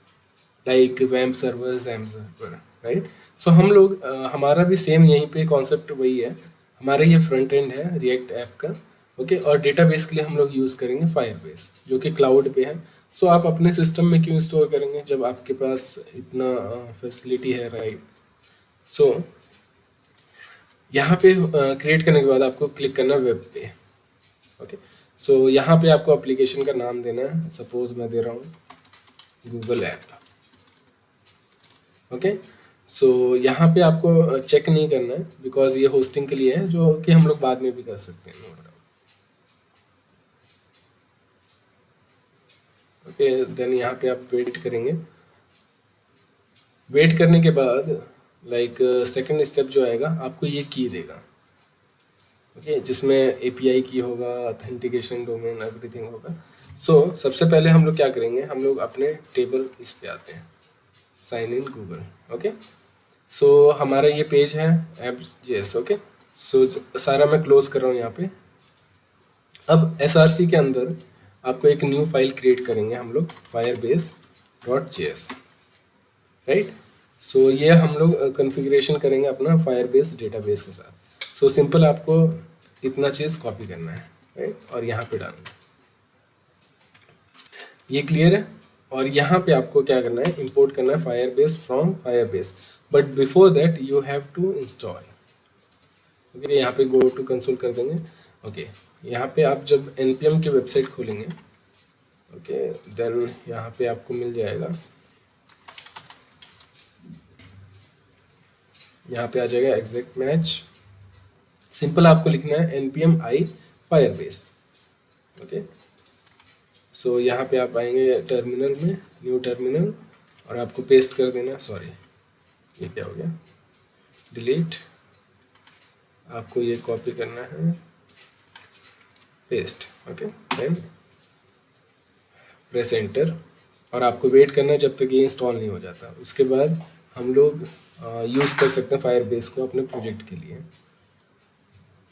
like web server, jam server, right. So हम लोग हमारा भी सेम यहीं पे कॉन्सेप्ट वही है। हमारा ये फ्रंट एंड है रिएक्ट ऐप का। ओके, और डेटाबेस के लिए हम लोग यूज़ करेंगे फायरबेस जो कि क्लाउड पे है। सो आप अपने सिस्टम में क्यों स्टोर करेंगे जब आपके पास इतना फैसिलिटी है, राइट। सो यहाँ पे क्रिएट करने के बाद आपको क्लिक करना है वेब पे। ओके, सो यहाँ पे आपको एप्लीकेशन का नाम देना है, सपोज मैं दे रहा हूँ गूगल ऐप। ओके, सो यहाँ पे आपको चेक नहीं करना है बिकॉज ये होस्टिंग के लिए है, जो कि हम लोग बाद में भी कर सकते हैं, नो डाउट। ओके, देन यहाँ पे आप वेट करेंगे। वेट करने के बाद लाइक सेकंड स्टेप जो आएगा, आपको ये की देगा। ओके, जिसमें एपीआई की होगा, ऑथेंटिकेशन, डोमेन, एवरीथिंग होगा। सो सबसे पहले हम लोग क्या करेंगे, हम लोग अपने टेबल इस पे आते हैं, sign in Google. Okay, so हमारा ये पेज है app.js। ओके, सो सारा मैं क्लोज कर रहा हूँ यहाँ पे। अब एसआरसी के अंदर आपको एक न्यू फाइल क्रिएट करेंगे हम लोग, firebase.js, राइट। सो ये हम लोग कॉन्फ़िगरेशन करेंगे अपना फायरबेस डेटाबेस के साथ। सो सिंपल आपको इतना चीज़ कॉपी करना है, राइट, और यहाँ पे डालना है। ये क्लियर है। और यहाँ पे आपको क्या करना है, इंपोर्ट करना है Firebase from Firebase, but before that you have to install. Okay, यहाँ पे गो टू कंसोल कर देंगे। ओके, यहाँ पे आप जब npm की वेबसाइट खोलेंगे, ओके, देन यहाँ पे आपको मिल जाएगा, यहाँ पे आ जाएगा एग्जैक्ट मैच। सिंपल आपको लिखना है npm i firebase। Okay, so यहाँ पे आप आएंगे टर्मिनल में, न्यू टर्मिनल, और आपको पेस्ट कर देना, सॉरी ये क्या हो गया, डिलीट। आपको ये कॉपी करना है, paste. Okay, then press enter, और आपको वेट करना है जब तक ये इंस्टॉल नहीं हो जाता। उसके बाद हम लोग यूज़ कर सकते हैं फायरबेस को अपने प्रोजेक्ट के लिए,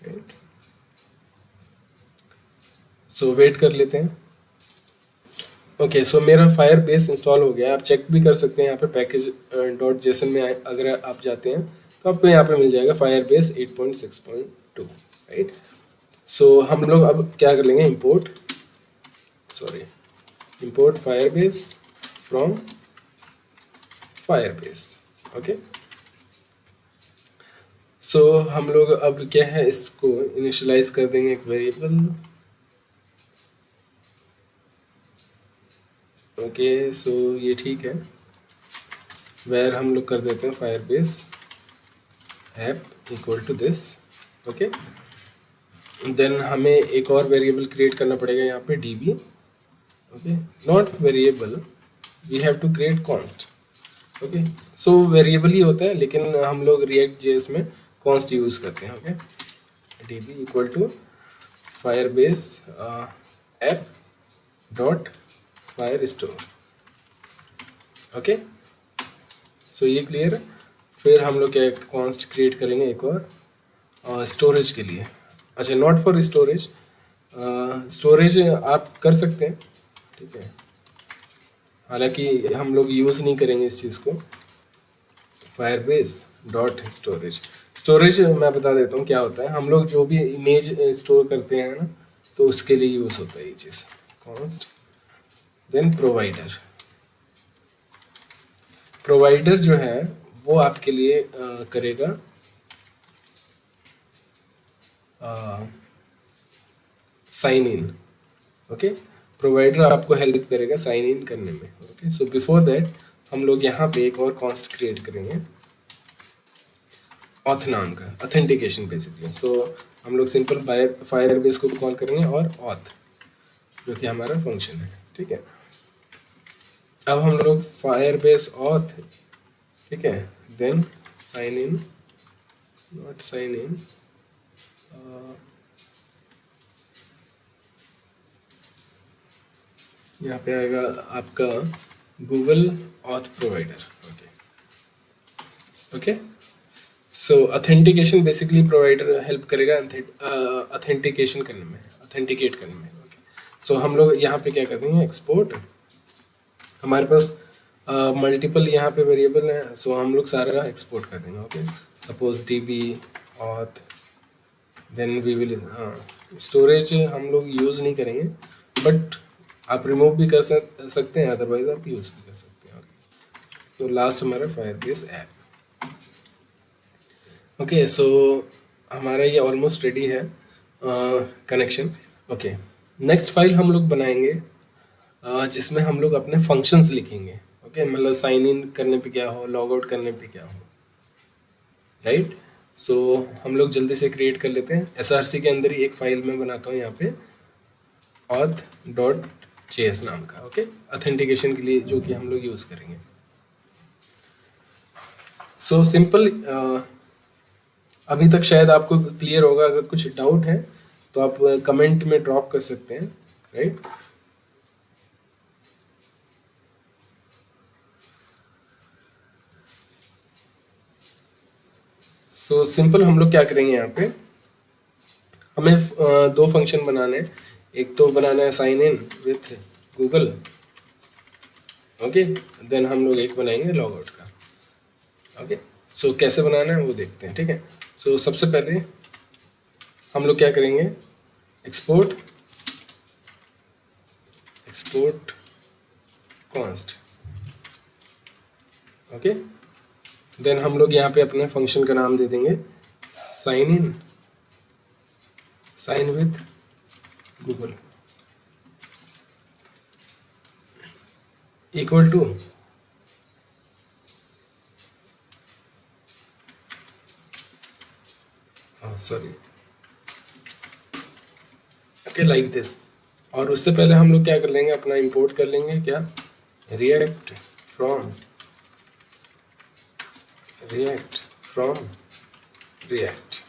राइट। सो वेट कर लेते हैं। ओके, सो मेरा फायरबेस इंस्टॉल हो गया। आप चेक भी कर सकते हैं यहाँ पे पैकेज डॉट जेसन में अगर आप जाते हैं तो आपको यहाँ पे मिल जाएगा फायरबेस 8.6.2, राइट। सो हम लोग अब क्या कर लेंगे, import Firebase from Firebase. Okay, so हम लोग अब क्या है, इसको इनिशियलाइज कर देंगे एक वेरिएबल। ओके, सो ये ठीक है, वेर हम लोग कर देते हैं Firebase app equal to this. Okay, then हमें एक और वेरिएबल क्रिएट करना पड़ेगा यहाँ पे db, okay, not variable, we have to create const, okay. So variable ही होता है, लेकिन हम लोग रिएक्ट जेएस में कॉन्स्ट यूज करते हैं, okay. db equal to Firebase app dot Firestore, okay. So ये क्लियर है। फिर हम लोग क्या कॉन्स्ट क्रिएट करेंगे एक और स्टोरेज के लिए। अच्छा, नॉट फॉर स्टोरेज, स्टोरेज आप कर सकते हैं, ठीक है, हालांकि हम लोग यूज़ नहीं करेंगे इस चीज़ को। फायरबेस डॉट स्टोरेज, स्टोरेज मैं बता देता हूँ क्या होता है। हम लोग जो भी इमेज स्टोर करते हैं ना, तो उसके लिए यूज़ होता है ये चीज़, कॉन्स्ट। देन प्रोवाइडर, प्रोवाइडर जो है वो आपके लिए करेगा साइन इन, ओके। प्रोवाइडर आपको हेल्प करेगा साइन इन करने में, ओके। सो बिफोर दैट हम लोग यहाँ पे एक और कॉन्स्ट क्रिएट करेंगे ऑथ नाम का, ऑथेंटिकेशन बेसिकली। सो हम लोग सिंपल फायरबेस को कॉल करेंगे और ऑथ, जो कि हमारा फंक्शन है, ठीक है। अब हम लोग फायरबेस ऑथ, ठीक है, then sign in, not sign in, यहाँ पे आएगा आपका Google auth provider, okay, okay. So authentication basically provider help करेगा ऑथेंटिकेशन करने में, ऑथेंटिकेट करने में, ओके। सो हम लोग यहाँ पे क्या कर देंगे, एक्सपोर्ट, हमारे पास मल्टीपल यहाँ पे वेरिएबल हैं, सो हम लोग सारा एक्सपोर्ट कर देंगे, okay. Suppose db auth, then we will, storage हम लोग यूज़ नहीं करेंगे, बट आप रिमूव भी कर सकते हैं, अदरवाइज आप यूज़ भी कर सकते हैं, ओके। तो लास्ट हमारा फायरबेस ऐप, ओके। सो हमारा ये ऑलमोस्ट रेडी है कनेक्शन, ओके। नेक्स्ट फाइल हम लोग बनाएंगे जिसमें हम लोग अपने फंक्शंस लिखेंगे, ओके। मतलब साइन इन करने पे क्या हो, लॉग आउट करने पे क्या हो, राइट। सो हम लोग जल्दी से क्रिएट कर लेते हैं। SRC के अंदर ही एक फाइल मैं बनाता हूँ यहाँ पे, auth.js नाम का, ओके, ऑथेंटिकेशन के लिए जो कि हम लोग यूज़ करेंगे। सो सिंपल, अभी तक शायद आपको क्लियर होगा। अगर कुछ डाउट है तो आप कमेंट में ड्रॉप कर सकते हैं, राइट। सो सिंपल हम लोग क्या करेंगे, यहाँ पे हमें दो फंक्शन बनाने हैं। एक तो बनाना है sign in with Google, okay. Then हम लोग एक बनाएंगे लॉग आउट का, ओके। सो कैसे बनाना है वो देखते हैं, ठीक है। सो सबसे पहले हम लोग क्या करेंगे, export, export const, okay. Then हम लोग यहाँ पे अपने फंक्शन का नाम दे देंगे sign in, sign with Google, equal to sorry, okay, like this. और उससे पहले हम लोग क्या कर लेंगे, अपना इंपोर्ट कर लेंगे, क्या, React from, React from React,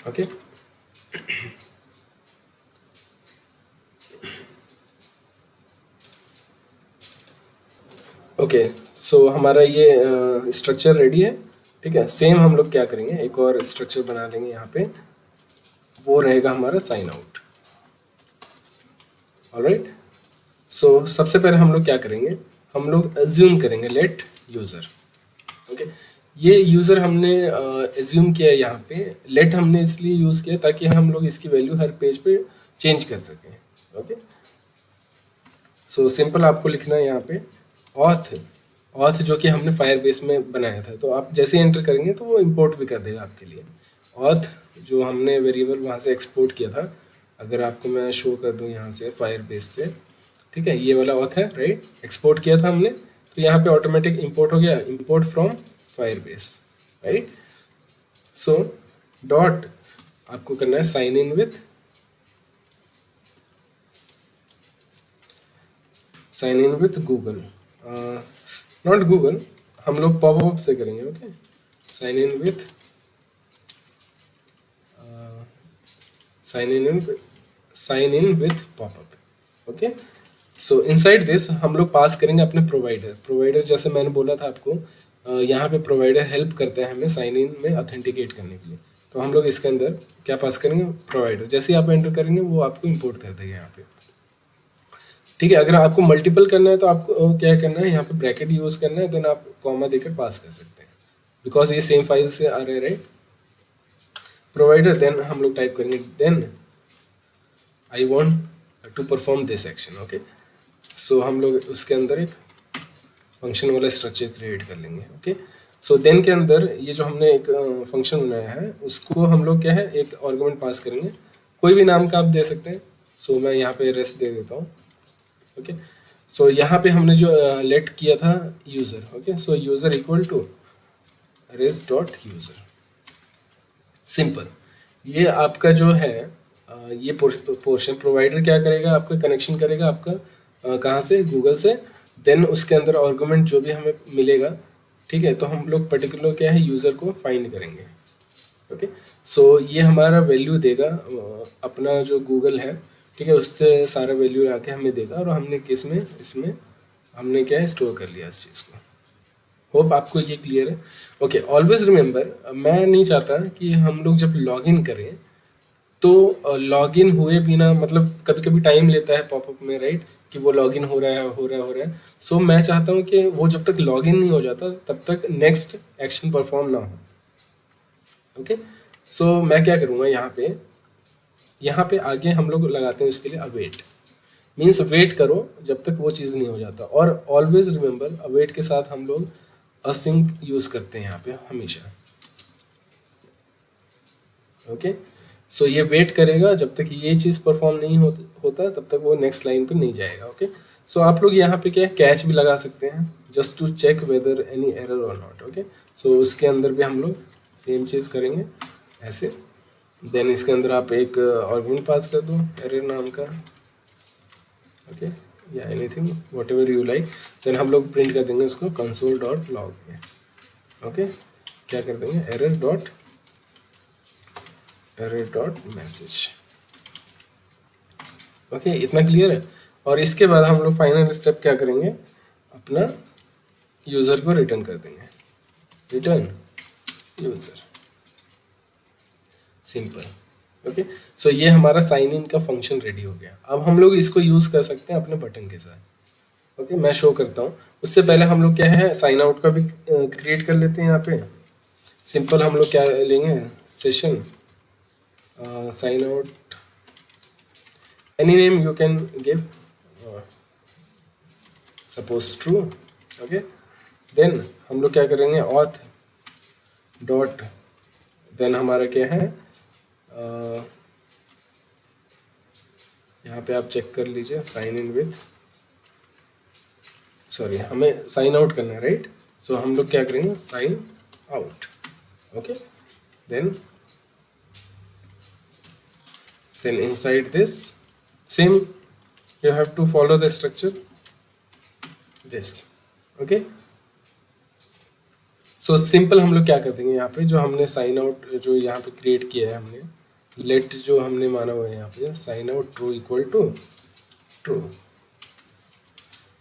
okay. Okay, so हमारा ये स्ट्रक्चर रेडी है, ठीक है। सेम हम लोग क्या करेंगे, एक और स्ट्रक्चर बना लेंगे यहाँ पे, वो रहेगा हमारा साइन आउट, ऑलराइट। सो सबसे पहले हम लोग क्या करेंगे, हम लोग एज्यूम करेंगे लेट यूज़र, ओके। ये यूज़र हमने एज्यूम किया है यहाँ पे। लेट हमने इसलिए यूज़ किया ताकि हम लोग इसकी वैल्यू हर पेज पे चेंज कर सकें, ओके। सो सिंपल आपको लिखना है यहाँ पे ऑथ, ऑथ जो कि हमने फायरबेस में बनाया था, तो आप जैसे एंटर करेंगे तो वो इंपोर्ट भी कर देगा आपके लिए। ऑथ जो हमने वेरिएबल वहाँ से एक्सपोर्ट किया था, अगर आपको मैं शो कर दूँ यहाँ से फायरबेस से, ठीक है, ये वाला ऑथ है, राइट, एक्सपोर्ट किया था हमने, तो यहाँ पे ऑटोमेटिक इंपोर्ट हो गया, import from Firebase, right. So dot आपको करना है sign in with Google, not Google, हम लोग पॉपअप से करेंगे। Okay, sign in with sign in with popup. Okay, so inside this हम लोग पास करेंगे अपने प्रोवाइडर जैसे मैंने बोला था आपको, यहाँ पे प्रोवाइडर हेल्प करते हैं हमें साइन इन में ऑथेंटिकेट करने के लिए। तो हम लोग इसके अंदर क्या पास करेंगे, प्रोवाइडर। जैसे ही आप एंटर करेंगे वो आपको इंपोर्ट कर देगा यहाँ पे। ठीक है, अगर आपको मल्टीपल करना है तो आपको क्या करना है, यहाँ पे ब्रैकेट यूज करना है, देन आप कॉमा देकर पास कर सकते हैं, बिकॉज ये सेम फाइल से आ रहे हैं, राइट। प्रोवाइडर, देन हम लोग टाइप करेंगे then I want to perform this action. Okay, so हम लोग उसके अंदर एक फंक्शन वाला स्ट्रक्चर क्रिएट कर लेंगे। ओके, सो देन के अंदर ये जो हमने एक फंक्शन बनाया है उसको हम लोग क्या है, एक आर्गुमेंट पास करेंगे, कोई भी नाम का आप दे सकते हैं। सो मैं यहाँ पे रेस्ट दे देता हूँ। ओके, सो यहाँ पे हमने जो लेट किया था user. Okay, so user equal to res dot user, simple. ये आपका जो है ये पोर्शन प्रोवाइडर क्या करेगा, आपका कनेक्शन करेगा आपका कहाँ से, गूगल से। देन उसके अंदर आर्गुमेंट जो भी हमें मिलेगा, ठीक है, तो हम लोग पर्टिकुलर क्या है यूज़र को फाइंड करेंगे। ओके, सो ये हमारा वैल्यू देगा अपना जो गूगल है, ठीक है, उससे सारा वैल्यू आके हमें देगा, और हमने किस में, इसमें हमने क्या है स्टोर कर लिया इस चीज़ को। होप आपको ये क्लियर है। ओके, ऑलवेज रिमेंबर, मैं नहीं चाहता कि हम लोग जब लॉगिन करें तो लॉगिन हुए बिना, मतलब कभी कभी टाइम लेता है पॉपअप में, राइट, कि वो लॉगिन हो रहा है। सो मैं चाहता हूँ कि वो जब तक लॉगिन नहीं हो जाता तब तक नेक्स्ट एक्शन परफॉर्म ना हो। ओके, सो मैं क्या करूँगा, यहाँ पे आगे हम लोग लगाते हैं उसके लिए अवेट, मीन्स वेट करो जब तक वो चीज़ नहीं हो जाता। और ऑलवेज रिमेंबर, अवेट के साथ हम लोग असिंक यूज़ करते हैं यहाँ पे हमेशा। ओके, सो ये वेट करेगा जब तक ये चीज़ परफॉर्म नहीं होता तब तक वो नेक्स्ट लाइन पे नहीं जाएगा। ओके, सो आप लोग यहाँ पे क्या कैच भी लगा सकते हैं, just to check whether any error और नॉट। ओके, सो उसके अंदर भी हम लोग सेम चीज़ करेंगे ऐसे। देन इसके अंदर आप एक आर्गुमेंट पास कर दो एरर नाम का। ओके, या anything whatever you like. Then हम लोग प्रिंट कर देंगे उसको कंसोल डॉट लॉग में। ओके, क्या कर देंगे, एरर डॉट मैसेज। ओके, इतना क्लियर है। और इसके बाद हम लोग फाइनल स्टेप क्या करेंगे, अपना यूज़र को रिटर्न कर देंगे, return user, simple. Okay, so ये हमारा साइन इन का फंक्शन रेडी हो गया। अब हम लोग इसको यूज़ कर सकते हैं अपने बटन के साथ। ओके, मैं शो करता हूँ। उससे पहले हम लोग क्या है, साइन आउट का भी क्रिएट कर लेते हैं यहाँ पे। सिंपल हम लोग क्या लेंगे, session sign out, any name you can give, suppose true. Okay, then हम लोग क्या करेंगे, auth डॉट, देन हमारा क्या है, यहाँ पे आप चेक कर लीजिए, साइन इन विथ, सॉरी हमें साइन आउट करना है, राइट। सो हम लोग क्या करेंगे, sign out. Okay, then inside this same you have to follow the structure this। Okay, so simple हम लोग क्या कर देंगे, यहाँ पे जो हमने साइन आउट जो यहाँ पे क्रिएट किया है हमने, लेट जो हमने माना हुआ है यहाँ पे sign out true equal to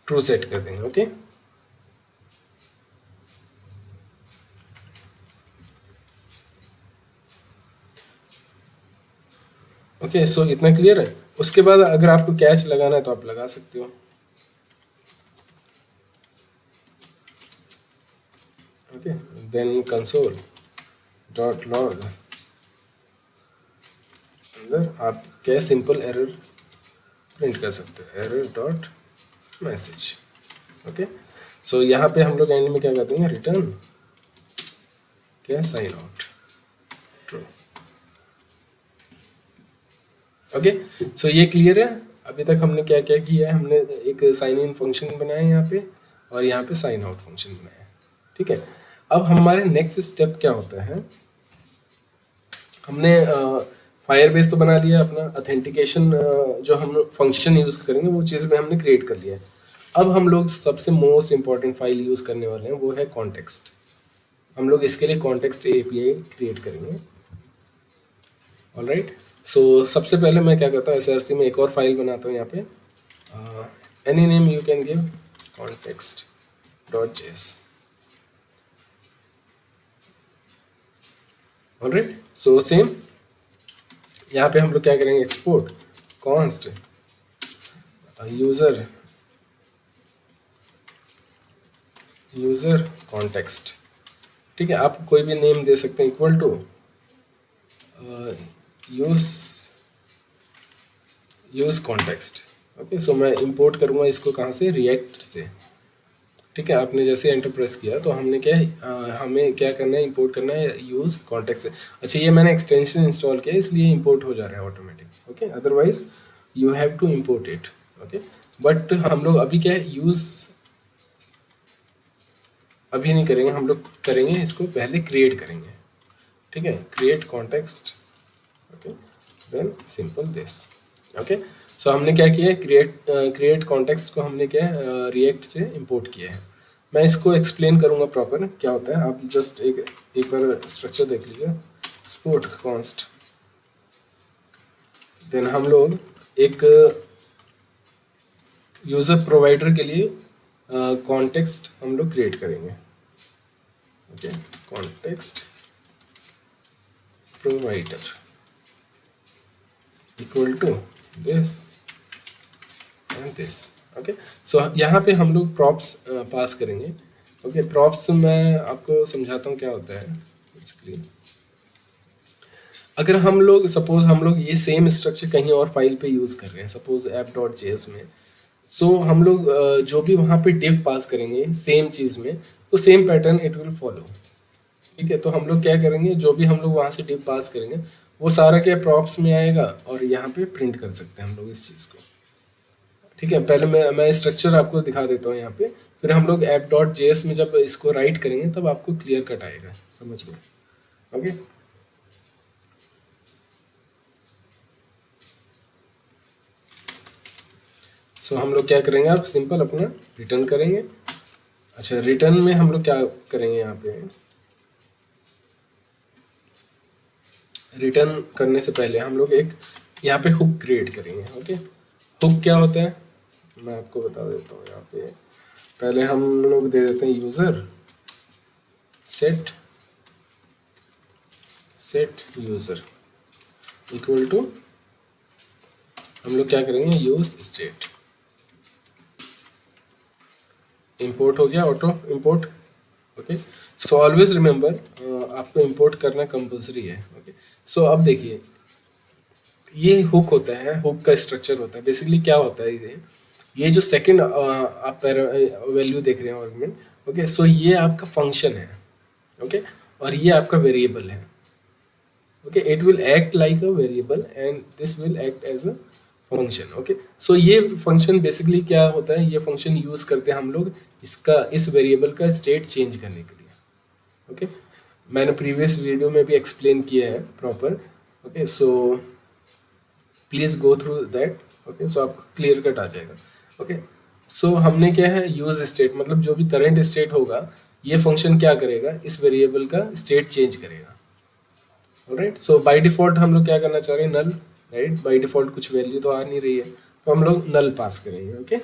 true set कर देंगे। ओके, ओके, सो इतना क्लियर है। उसके बाद अगर आपको कैच लगाना है तो आप लगा सकते हो। Okay, then console dot log, अंदर आप क्या सिंपल एरर प्रिंट कर सकते हो, error dot message. Okay, so यहाँ पे हम लोग एंड में क्या करते हैं, रिटर्न क्या, sign out true. Okay, so ये क्लियर है। अभी तक हमने क्या क्या किया है, हमने एक साइन इन फंक्शन बनाया यहाँ पे, और यहाँ पे साइन आउट फंक्शन बनाया। ठीक है, अब हमारे नेक्स्ट स्टेप क्या होता है, हमने फायरबेस तो बना लिया अपना, ऑथेंटिकेशन जो हम फंक्शन यूज करेंगे वो चीज़ में हमने क्रिएट कर लिया है। अब हम लोग सबसे मोस्ट इंपॉर्टेंट फाइल यूज करने वाले हैं, वो है कॉन्टेक्स्ट। हम लोग इसके लिए कॉन्टेक्स्ट एपीआई क्रिएट करेंगे। ऑलराइट, सो सबसे पहले मैं क्या करता हूँ, एसआरसी में एक और फाइल बनाता हूँ यहाँ पे, any name you can give, context.js। Alright, so same यहाँ पे हम लोग क्या करेंगे, एक्सपोर्ट कॉन्स्ट यूजर कॉन्टेक्स्ट। ठीक है, आप कोई भी नेम दे सकते हैं, equal to use context. Okay, so मैं इंपोर्ट करूँगा इसको कहाँ से, रिएक्ट से। ठीक है, आपने जैसे एंटर प्रेस किया तो हमने क्या हमें क्या करना है, इंपोर्ट करना है यूज कॉन्टेक्स्ट से। अच्छा, ये मैंने एक्सटेंशन इंस्टॉल किया इसलिए इंपोर्ट हो जा रहा है automatic. Okay, otherwise you have to import it. Okay, but हम लोग अभी क्या है, यूज अभी नहीं करेंगे, हम लोग करेंगे इसको पहले क्रिएट करेंगे। ठीक है, create context. Okay, then simple this. Okay, so हमने क्या किया है, क्रिएट कॉन्टेक्स्ट को हमने क्या है रिएक्ट से इंपोर्ट किया है। मैं इसको एक्सप्लेन करूँगा प्रॉपर क्या होता है, आप जस्ट एक बार स्ट्रक्चर देख लीजिए। एक्सपोर्ट कॉन्स्ट, देन हम लोग एक यूज़र प्रोवाइडर के लिए कॉन्टेक्स्ट हम लोग क्रिएट करेंगे। Okay, context provider equal to this and this. Okay, so यहाँ पे हम लोग प्रॉप्स पास करेंगे। ओके, प्रॉप्स मैं आपको समझाता हूँ क्या होता है। बेसिकली अगर हम लोग सपोज हम लोग ये सेम स्ट्रक्चर कहीं और फाइल पे यूज़ कर रहे हैं, सपोज app.js में, सो हम लोग जो भी वहाँ पे div पास करेंगे सेम चीज़ में, तो same pattern it will follow. ठीक है, तो हम लोग क्या करेंगे, जो भी हम लोग वहाँ से div पास करेंगे वो सारा क्या प्रॉप्स में आएगा और यहाँ पे प्रिंट कर सकते हैं हम लोग इस चीज़ को। ठीक है, पहले मैं स्ट्रक्चर आपको दिखा देता हूँ यहाँ पे, फिर हम लोग app.js में जब इसको राइट करेंगे तब आपको क्लियर कट आएगा समझ में। ओके, सो हम लोग क्या करेंगे, आप सिंपल अपना रिटर्न करेंगे। अच्छा, रिटर्न में हम लोग क्या करेंगे, यहाँ पे रिटर्न करने से पहले हम लोग एक यहाँ पे हुक क्रिएट करेंगे। ओके, हुक क्या होता है मैं आपको बता देता हूँ। यहाँ पे पहले हम लोग दे देते हैं user set user equal to, हम लोग क्या करेंगे, यूज स्टेट। इंपोर्ट हो गया, auto import. Okay, so always remember आपको इंपोर्ट करना कंपलसरी है। ओके, सो अब देखिए ये हुक होता है, हुक का स्ट्रक्चर होता है। बेसिकली क्या होता है, ये जो सेकंड आप वैल्यू देख रहे हैं आर्गुमेंट, ओके, सो ये आपका फंक्शन है। ओके, और ये आपका वेरिएबल है। Okay, it will act like a variable and this will act as a function. Okay, so ये फंक्शन बेसिकली क्या होता है, ये फंक्शन यूज करते हैं हम लोग इस वेरिएबल का स्टेट चेंज करने के लिए। ओके, मैंने प्रीवियस वीडियो में भी एक्सप्लेन किया है proper. Okay, so please go through that. Okay, so आपको क्लियर कट आ जाएगा। ओके, सो हमने क्या है, यूज स्टेट मतलब जो भी करंट स्टेट होगा ये फंक्शन क्या करेगा, इस वेरिएबल का स्टेट चेंज करेगा। ऑलराइट, सो बाय डिफॉल्ट हम लोग क्या करना चाह रहे हैं, नल। राइट, बाय डिफॉल्ट कुछ वैल्यू तो आ नहीं रही है तो हम लोग नल पास करेंगे। Okay,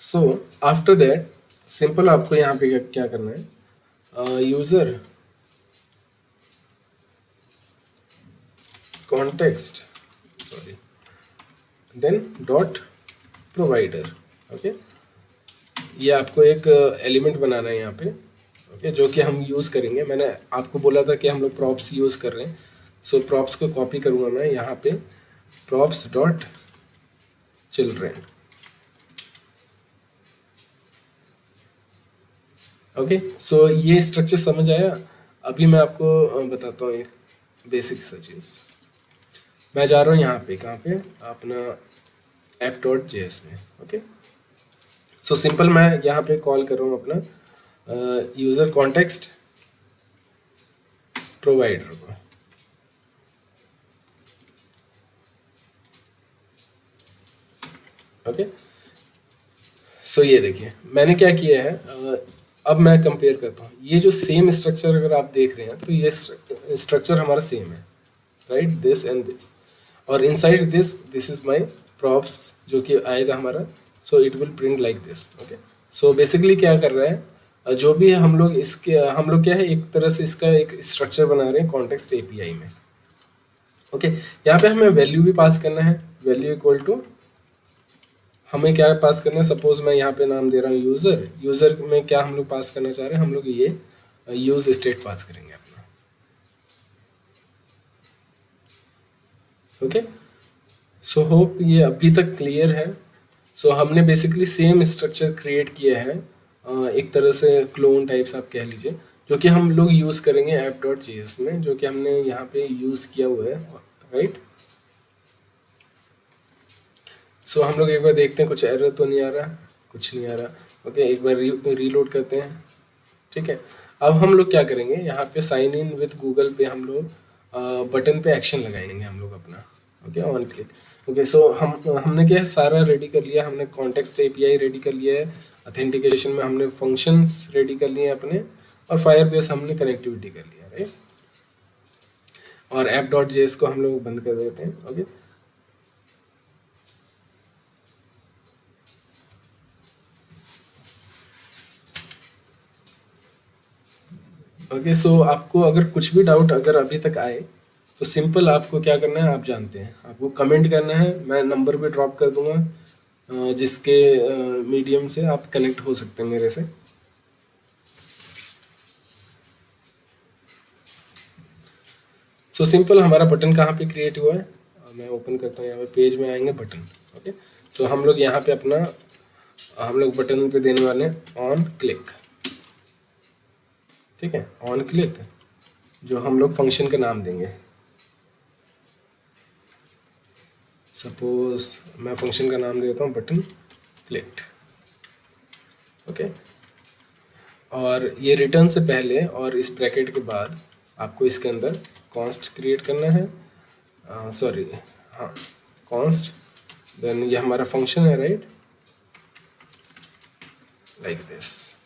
so after that simple आपको यहाँ पे क्या करना है, user context sorry then dot provider. Okay, ये आपको एक एलिमेंट बनाना है यहाँ पे। ओके, जो कि हम यूज़ करेंगे। मैंने आपको बोला था कि हम लोग प्रॉप्स यूज़ कर रहे हैं, सो प्रॉप्स को कॉपी करूँगा मैं यहाँ पे, props dot children. Okay, so ये स्ट्रक्चर समझ आया। अभी मैं आपको बताता हूँ एक बेसिक सा चीज़। मैं जा रहा हूँ यहाँ पे, कहाँ पे, अपना app.js में। ओके, सो सिंपल मैं यहाँ पे कॉल कर रहा हूँ अपना यूज़र कॉन्टेक्स्ट प्रोवाइडर को। ओके। सो ये देखिए मैंने क्या किया है, अब मैं कंपेयर करता हूँ। ये जो सेम स्ट्रक्चर अगर आप देख रहे हैं तो ये स्ट्रक्चर हमारा सेम है, राइट, दिस एंड दिस। और inside this this is my props जो कि आएगा हमारा, so it will print like this. Okay, so basically क्या कर रहा है, जो भी हम लोग इसके हम लोग क्या है एक तरह से इसका एक स्ट्रक्चर बना रहे हैं कॉन्टेक्स्ट एपीआई में। ओके, यहाँ पे हमें वैल्यू भी पास करना है, वैल्यू इक्वल टू हमें क्या पास करना है, सपोज मैं यहाँ पे नाम दे रहा हूँ यूजर। यूजर में क्या हम लोग पास करना चाह रहे हैं, हम लोग ये यूज स्टेट पास करेंगे अपना। ओके, सो होप ये अभी तक क्लियर है। सो हमने बेसिकली सेम स्ट्रक्चर क्रिएट किया है, एक तरह से क्लोन टाइप्स आप कह लीजिए, जो कि हम लोग यूज़ करेंगे app.js में, जो कि हमने यहाँ पे यूज़ किया हुआ है, राइट। सो हम लोग एक बार देखते हैं कुछ एरर तो नहीं आ रहा, कुछ नहीं आ रहा। ओके, एक बार रीलोड करते हैं। ठीक है, अब हम लोग क्या करेंगे, यहाँ पे साइन इन विथ गूगल पे हम लोग बटन पे एक्शन लगाएंगे हम लोग अपना। Okay, on click. Okay, so हमने क्या है सारा रेडी कर लिया, हमने कॉन्टेक्स्ट एपीआई रेडी कर लिया है, ऑथेंटिकेशन में हमने फंक्शंस रेडी कर लिए अपने, और फायरबेस हमने कनेक्टिविटी कर लिया, राइट। और app.js को हम लोग बंद कर देते हैं। ओके, ओके, सो आपको अगर कुछ भी डाउट अगर अभी तक आए तो सिंपल आपको क्या करना है, आप जानते हैं, आपको कमेंट करना है। मैं नंबर भी ड्रॉप कर दूंगा जिसके मीडियम से आप कनेक्ट हो सकते हैं मेरे से। सो सिंपल हमारा बटन कहाँ पे क्रिएट हुआ है, मैं ओपन करता हूँ, यहाँ पे पेज में आएंगे बटन। ओके, सो हम लोग यहाँ पे अपना हम लोग बटन पे देने वाले हैं ऑन क्लिक। ठीक है, ऑन क्लिक जो हम लोग फंक्शन का नाम देंगे, सपोज मैं फंक्शन का नाम देता हूँ बटन क्लिक्ड। ओके, और ये रिटर्न से पहले और इस ब्रैकेट के बाद आपको इसके अंदर कॉन्स्ट क्रिएट करना है, सॉरी हाँ कॉन्स्ट, देन ये हमारा फंक्शन है, right, like this.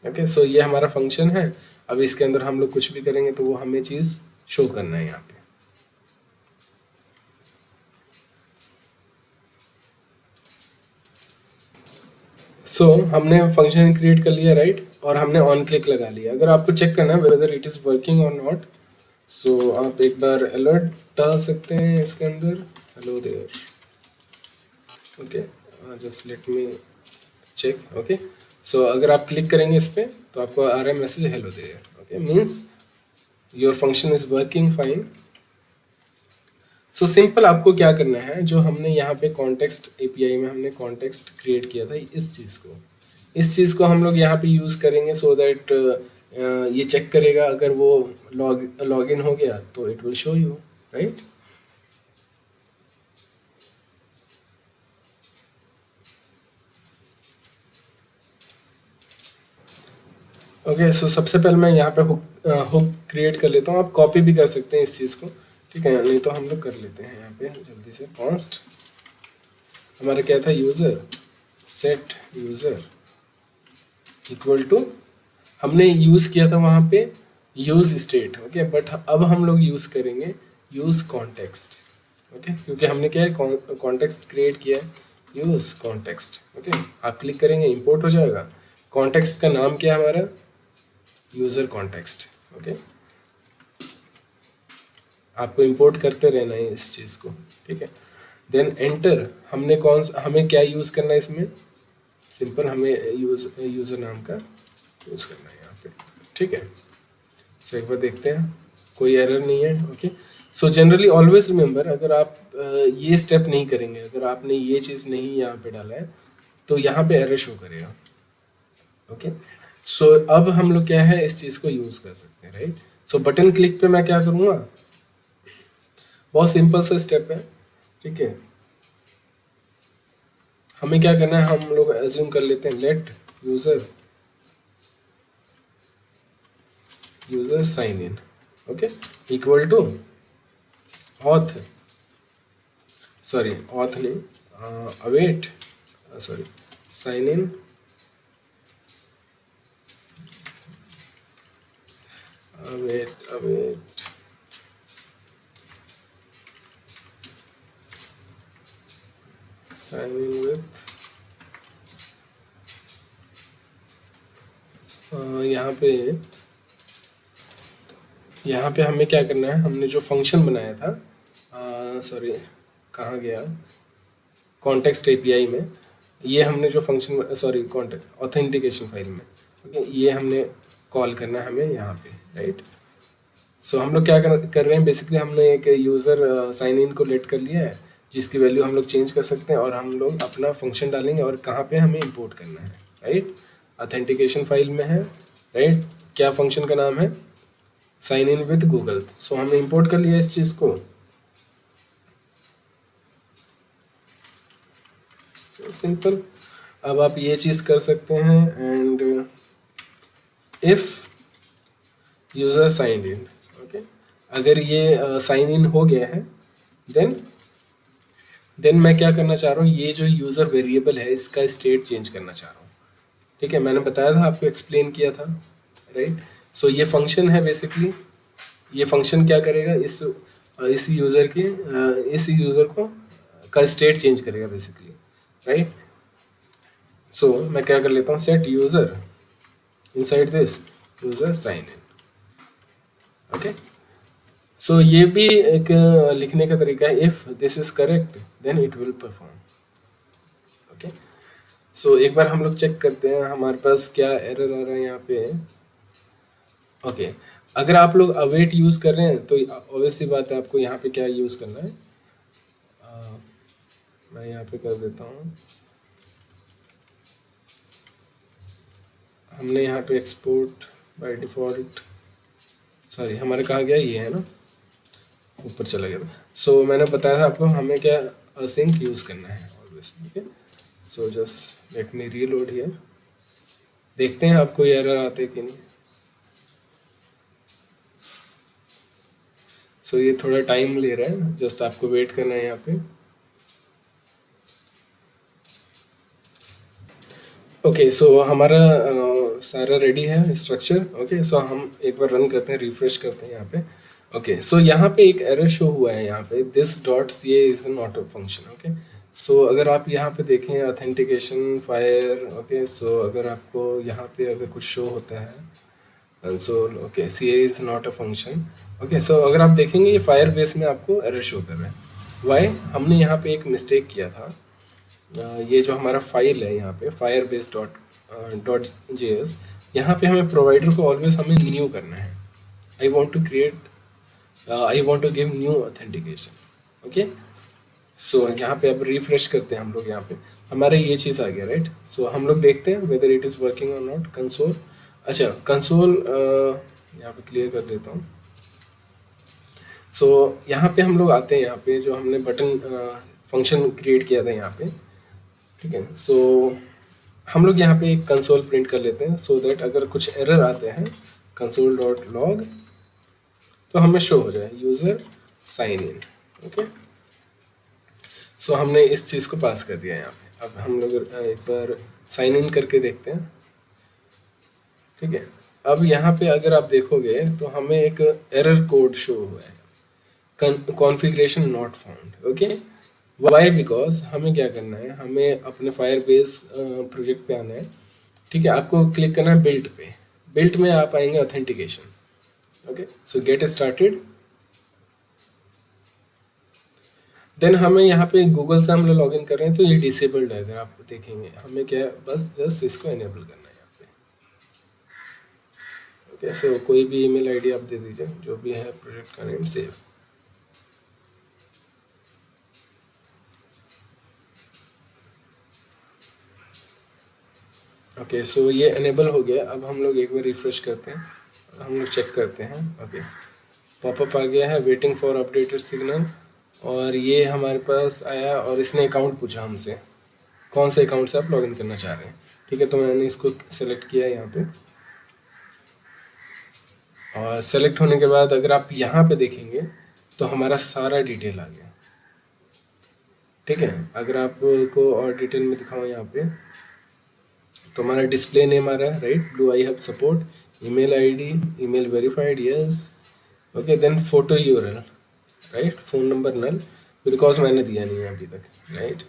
Okay, so ये हमारा फंक्शन है। अब इसके अंदर हम लोग कुछ भी करेंगे तो वो हमें चीज़ शो करना है यहाँ पे। सो हमने फंक्शन क्रिएट कर लिया, राइट, और हमने ऑन क्लिक लगा लिया। अगर आपको चेक करना है वेदर इट इज़ वर्किंग और नॉट, सो आप एक बार अलर्ट डाल सकते हैं इसके अंदर, hello there. Okay, just let me check. Okay, so अगर आप क्लिक करेंगे इस पर तो आपको आ रहा है message hello there. Okay, means your function is working fine. So simple आपको क्या करना है, जो हमने यहाँ पे कॉन्टेक्स्ट एपीआई में हमने कॉन्टेक्स्ट क्रिएट किया था, इस चीज़ को हम लोग यहाँ पे यूज़ करेंगे सो दैट ये चेक करेगा अगर वो लॉग इन हो गया तो it will show you, right. Okay, so सबसे पहले मैं यहाँ पे हुक क्रिएट कर लेता हूँ। आप कॉपी भी कर सकते हैं इस चीज़ को, ठीक है, नहीं तो हम लोग कर लेते हैं यहाँ पे जल्दी से। कॉन्स्ट हमारा क्या था, user, set user equal to, हमने यूज़ किया था वहाँ पे यूज़ स्टेट। ओके, बट अब हम लोग यूज़ करेंगे यूज़ कॉन्टेक्स्ट। ओके, क्योंकि हमने क्या है कॉन्टेक्स्ट क्रिएट किया है, यूज़ कॉन्टेक्स्ट। ओके, आप क्लिक करेंगे इंपोर्ट हो जाएगा। कॉन्टेक्स्ट का नाम क्या है हमारा, यूज़र कॉन्टेक्स्ट। ओके, आपको इंपोर्ट करते रहना है इस चीज़ को, ठीक है। देन एंटर, हमने हमें क्या यूज़ करना है इसमें, सिंपल हमें यूज़र नाम का यूज़ करना है यहाँ पे, ठीक है। सो एक बार देखते हैं कोई एरर नहीं है। Okay, so generally always remember, अगर आप ये स्टेप नहीं करेंगे, अगर आपने ये चीज़ नहीं यहाँ पे डाला है तो यहाँ पे एरर शो करेगा। ओके, सो अब हम लोग क्या है इस चीज़ को यूज़ कर सकते हैं, राइट। सो बटन क्लिक पे मैं क्या करूँगा, बहुत सिंपल सा स्टेप है, ठीक है। हमें क्या करना है, हम लोग एज्यूम कर लेते हैं let user sign in, okay, equal to auth, sorry auth नहीं, await sorry, sign in await sign in with यहाँ पे हमें क्या करना है, हमने जो फंक्शन बनाया था, सॉरी कहाँ गया, कॉन्टेक्स्ट एपीआई में, ये हमने जो function, sorry context authentication file में, ओके, ये हमने कॉल करना है हमें यहाँ पे, राइट। सो हम लोग क्या कर रहे हैं, बेसिकली हमने एक यूज़र साइन इन को लेट कर लिया है, जिसकी वैल्यू हम लोग चेंज कर सकते हैं, और हम लोग अपना फंक्शन डालेंगे और कहाँ पे हमें इंपोर्ट करना है, राइट। ऑथेंटिकेशन फाइल में है, राइट। क्या फंक्शन का नाम है, sign in with Google. So हमने इंपोर्ट कर लिया इस चीज़ को। So simple. अब आप ये चीज़ कर सकते हैं, and if user sign in, okay, अगर ये साइन इन हो गया है, देन मैं क्या करना चाह रहा हूँ, ये जो यूज़र वेरिएबल है इसका स्टेट चेंज करना चाह रहा हूँ, ठीक है। मैंने बताया था, आपको एक्सप्लेन किया था, राइट। सो ये फंक्शन है बेसिकली, ये फंक्शन क्या करेगा, इस यूज़र को का स्टेट चेंज करेगा बेसिकली, राइट। सो मैं क्या कर लेता हूँ, set user inside this user sign in, okay. So ये भी एक लिखने का तरीका है, if this is correct then it will perform, okay. So एक बार हम लोग चेक करते हैं हमारे पास क्या एरर आ रहा है यहाँ पे, ओके। अगर आप लोग अवेट यूज़ कर रहे हैं तो ऑब्वियस सी बात है, आपको यहाँ पे क्या यूज़ करना है, मैं यहाँ पे कर देता हूँ, हमने यहाँ पे एक्सपोर्ट बाय डिफ़ॉल्ट, सॉरी हमारे कहाँ गया, ये है ना, ऊपर चला गया। सो मैंने बताया था आपको हमें क्या असिंक यूज़ करना है always, okay. So just let me reload here, देखते हैं आपको ये एरर आते कि नहीं। सो ये थोड़ा टाइम ले रहा है, जस्ट आपको वेट करना है यहाँ पे, ओके। सो हमारा सारा रेडी है स्ट्रक्चर, ओके। सो हम एक बार रन करते हैं, रिफ्रेश करते हैं यहाँ पे, ओके। सो यहाँ पे एक एरर शो हुआ है, यहाँ पे this dot C A is not a function, okay. So अगर आप यहाँ पे देखें ऑथेंटिकेशन फायर, ओके, सो अगर आपको यहाँ पे अगर कुछ शो होता है console, okay, C A is not a function, okay. So अगर आप देखेंगे ये फायर बेस में आपको एरर शो कर रहा है, वाई, हमने यहाँ पे एक मिस्टेक किया था। ये जो हमारा फाइल है यहाँ पे fire base dot J S, यहाँ पे हमें प्रोवाइडर को ऑलवेज हमें न्यू करना है, I want to give new authentication, okay. So यहाँ पे अब रिफ्रेश करते हैं हम लोग, यहाँ पे हमारा ये चीज़ आ गया, राइट। सो हम लोग देखते हैं वेदर इट इज़ वर्किंग और नॉट, कंसोल, अच्छा कंसोल यहाँ पे क्लियर कर देता हूँ। सो यहाँ पे हम लोग आते हैं, यहाँ पे जो हमने बटन फंक्शन क्रिएट किया था यहाँ पे, ठीक है। सो हम लोग यहाँ पे एक कंसोल प्रिंट कर लेते हैं, सो दैट अगर कुछ एरर आते हैं कंसोल डॉट लॉग तो हमें शो हो जाए user sign in, okay. So हमने इस चीज़ को पास कर दिया यहाँ पे। अब हम लोग एक बार साइन इन करके देखते हैं, ठीक है। अब यहाँ पे अगर आप देखोगे तो हमें एक एरर कोड शो हुआ है, configuration not found, okay. Why, because हमें क्या करना है, हमें अपने फायर बेस प्रोजेक्ट पे आना है, ठीक है। आपको क्लिक करना है बिल्ट पे, बिल्ट में आप आएंगे authentication, okay. So get started, then हमें यहाँ पे गूगल से हम लोग लॉगिन कर रहे हैं तो ये डिसेबल्ड है, अगर आप देखेंगे हमें क्या है, बस जस्ट इसको इनेबल करना है यहाँ पे, ओके। सो कोई भी ईमेल आईडी आप दे दीजिए, जो भी है प्रोजेक्ट का नेम, सेव, ओके। सो ये इनेबल हो गया। अब हम लोग एक बार रिफ्रेश करते हैं, हम लोग चेक करते हैं, ओके। पॉपअप आ गया है, वेटिंग फॉर अपडेटेड सिग्नल, और ये हमारे पास आया और इसने अकाउंट पूछा हमसे, कौन से अकाउंट से आप लॉगिन करना चाह रहे हैं, ठीक है। तो मैंने इसको सेलेक्ट किया यहाँ पे, और सेलेक्ट होने के बाद अगर आप यहाँ पे देखेंगे तो हमारा सारा डिटेल आ गया, ठीक है। अगर आपको और डिटेल में दिखाऊँ यहाँ पे, तो हमारा डिस्प्ले नेम आ रहा है, right, blue I have support, email ID, email verified, yes, okay, then photo URL, right, phone number null, because मैंने दिया नहीं है अभी तक, राइट।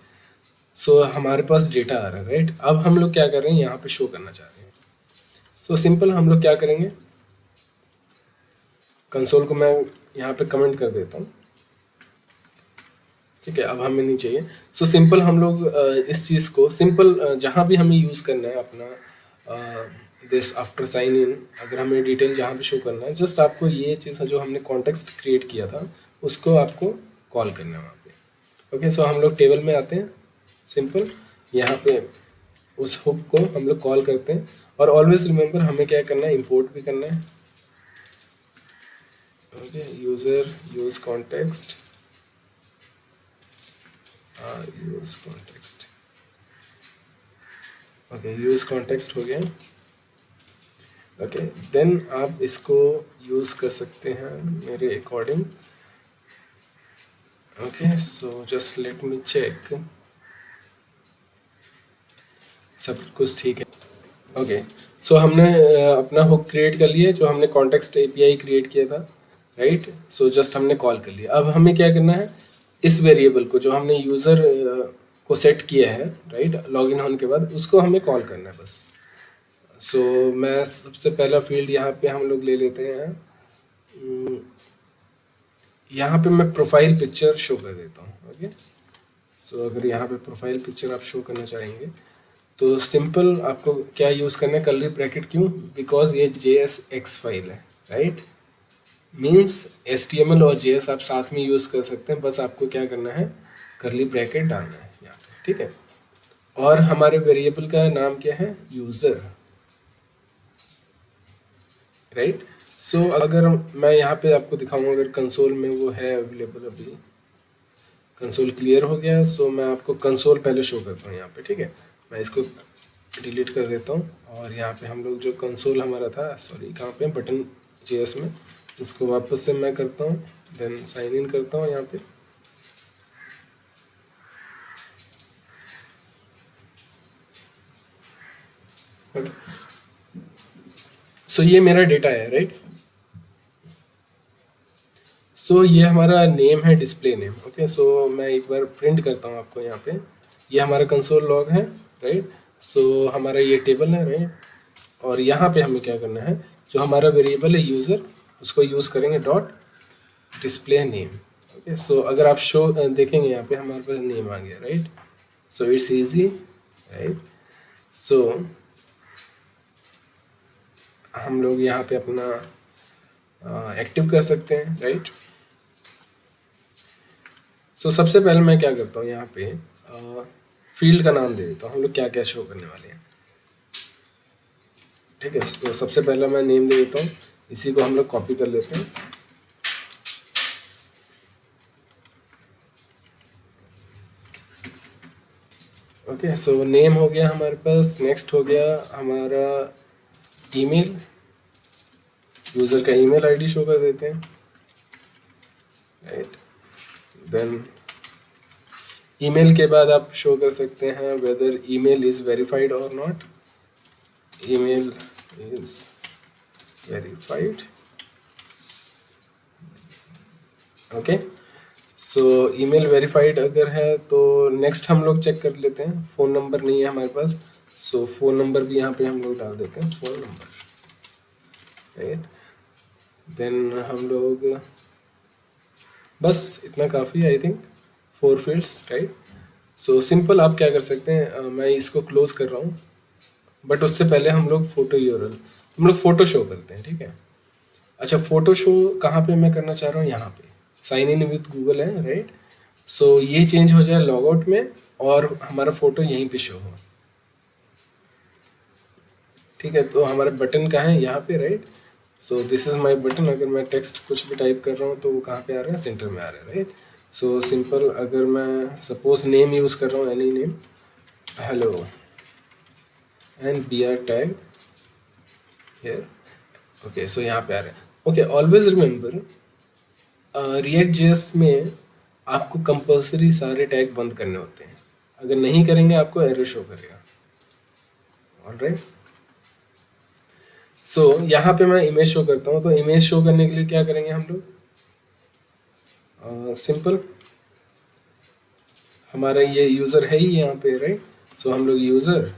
सो हमारे पास डेटा आ रहा है, राइट। अब हम लोग क्या कर रहे हैं, यहाँ पे शो करना चाह रहे हैं। सो सिंपल हम लोग क्या करेंगे, कंसोल को मैं यहाँ पे कमेंट कर देता हूँ, ठीक है, अब हमें नहीं चाहिए। सो सिंपल हम लोग इस चीज़ को सिंपल जहाँ भी हमें यूज़ करना है अपना दिस आफ्टर साइन इन, अगर हमें डिटेल जहाँ भी शो करना है, जस्ट आपको ये चीज़ जो हमने कॉन्टेक्स्ट क्रिएट किया था उसको आपको कॉल करना है वहाँ पे। ओके, सो हम लोग टेबल में आते हैं, सिंपल यहाँ पे उस हुक को हम लोग कॉल करते हैं, और ऑलवेज रिमेंबर हमें क्या करना है, इंपोर्ट भी करना है। Okay, user use context, use context, okay, use context हो गया। ओके, देन आप इसको यूज़ कर सकते हैं मेरे according. Okay, so just let me check, सब कुछ ठीक है। ओके, सो हमने अपना हुक क्रिएट कर लिया, जो हमने कॉन्टेक्स्ट एपीआई क्रिएट किया था, राइट। सो जस्ट हमने कॉल कर लिया। अब हमें क्या करना है, इस वेरिएबल को जो हमने यूज़र को सेट किया है, राइट, लॉगिन होने के बाद उसको हमें कॉल करना है बस। सो मैं सबसे पहला फील्ड यहाँ पे हम लोग ले लेते हैं, यहाँ पे मैं प्रोफाइल पिक्चर शो कर देता हूँ। ओके, सो अगर यहाँ पे प्रोफाइल पिक्चर आप शो करना चाहेंगे तो सिंपल आपको क्या यूज़ करना है, कर्ली ब्रैकेट, क्यों, बिकॉज ये JSX फाइल है, राइट, मीन्स HTML और JS आप साथ में यूज़ कर सकते हैं, बस आपको क्या करना है, कर्ली ब्रैकेट डालना है यहाँ पे, ठीक है। और हमारे वेरिएबल का नाम क्या है, यूज़र, राइट। सो अगर मैं यहाँ पे आपको दिखाऊंगा, अगर कंसोल में वो है अवेलेबल, अभी कंसोल क्लियर हो गया, सो मैं आपको कंसोल पहले शो करता हूँ यहाँ पे, ठीक है। मैं इसको डिलीट कर देता हूँ, और यहाँ पे हम लोग जो कंसोल हमारा था, सॉरी कहाँ पे, बटन JS में, इसको वापस से मैं करता हूँ, देन साइन इन करता हूँ यहाँ पे। ओके, सो ये मेरा डेटा है, राइट। सो ये हमारा नेम है, डिस्प्ले नेम। ओके, सो मैं एक बार प्रिंट करता हूँ आपको यहाँ पे, ये हमारा कंसोल लॉग है, राइट। सो हमारा ये टेबल है, राइट, और यहाँ पे हमें क्या करना है, जो हमारा वेरिएबल है यूज़र, उसको यूज़ करेंगे dot display name. Okay, so अगर आप शो देखेंगे यहाँ पे हमारे पास नेम आ गया, right. So it's easy, right. So हम लोग यहाँ पे अपना एक्टिव कर सकते हैं, राइट। सो सबसे पहले मैं क्या करता हूँ, यहाँ पे फील्ड का नाम दे देता हूँ, हम लोग क्या क्या शो करने वाले हैं, ठीक है। तो सबसे पहले मैं नेम दे देता हूँ, इसी को हम लोग कॉपी कर लेते हैं। ओके, सो नेम हो गया हमारे पास, नेक्स्ट हो गया हमारा ईमेल, यूज़र का ईमेल आईडी शो कर देते हैं, राइट। देन ईमेल के बाद आप शो कर सकते हैं वेदर ईमेल इज़ वेरीफाइड और not, email is verified. Okay, so email verified अगर है तो नेक्स्ट हम लोग चेक कर लेते हैं, फ़ोन नंबर नहीं है हमारे पास, सो फ़ोन नंबर भी यहाँ पे हम लोग डाल देते हैं, फ़ोन नंबर, राइट। देन हम लोग, बस इतना काफ़ी, I think 4 fields, right. So simple आप क्या कर सकते हैं, मैं इसको क्लोज कर रहा हूँ, बट उससे पहले हम लोग फोटो यूआरएल, हम लोग फ़ोटो शो करते हैं, ठीक है। अच्छा, फ़ोटो शो कहाँ पे मैं करना चाह रहा हूँ, यहाँ पे साइन इन विद गूगल है, राइट। सो ये चेंज हो जाए लॉग आउट में, और हमारा फ़ोटो यहीं पे शो हो, ठीक है। तो हमारा बटन कहाँ है, यहाँ पे, right. So this is my button, अगर मैं टेक्स्ट कुछ भी टाइप कर रहा हूँ तो वो कहाँ पे आ रहा है, सेंटर में आ रहा है, राइट। सो सिंपल अगर मैं सपोज नेम यूज़ कर रहा हूँ, any name, hello, and BR tag here, okay, so यहाँ पे आ रहा है। Okay, always remember React JS में आपको कंपल्सरी सारे टैग बंद करने होते हैं, अगर नहीं करेंगे आपको एरर शो करेगा। ऑलराइट, सो यहाँ पे मैं इमेज शो करता हूँ। तो इमेज शो करने के लिए क्या करेंगे हम लोग, सिंपल, हमारा ये यूज़र है ही यहाँ पे, राइट। सो हम लोग यूज़र,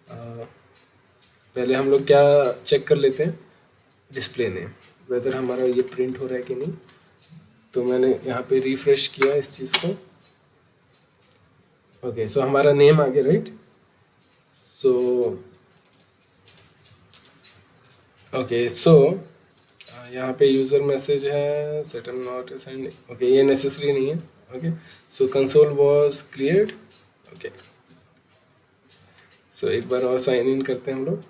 पहले हम लोग क्या चेक कर लेते हैं, डिस्प्ले नेम, वेदर हमारा ये प्रिंट हो रहा है कि नहीं। तो मैंने यहाँ पे रिफ्रेश किया इस चीज़ को। ओके, सो हमारा नेम आ गया, राइट। सो ओके, सो यहाँ पे यूज़र मैसेज है, सेटल नॉट असाइंड, ओके ये नेसेसरी नहीं है। Okay, so console was cleared. Okay, so एक बार और साइन इन करते हैं हम लोग।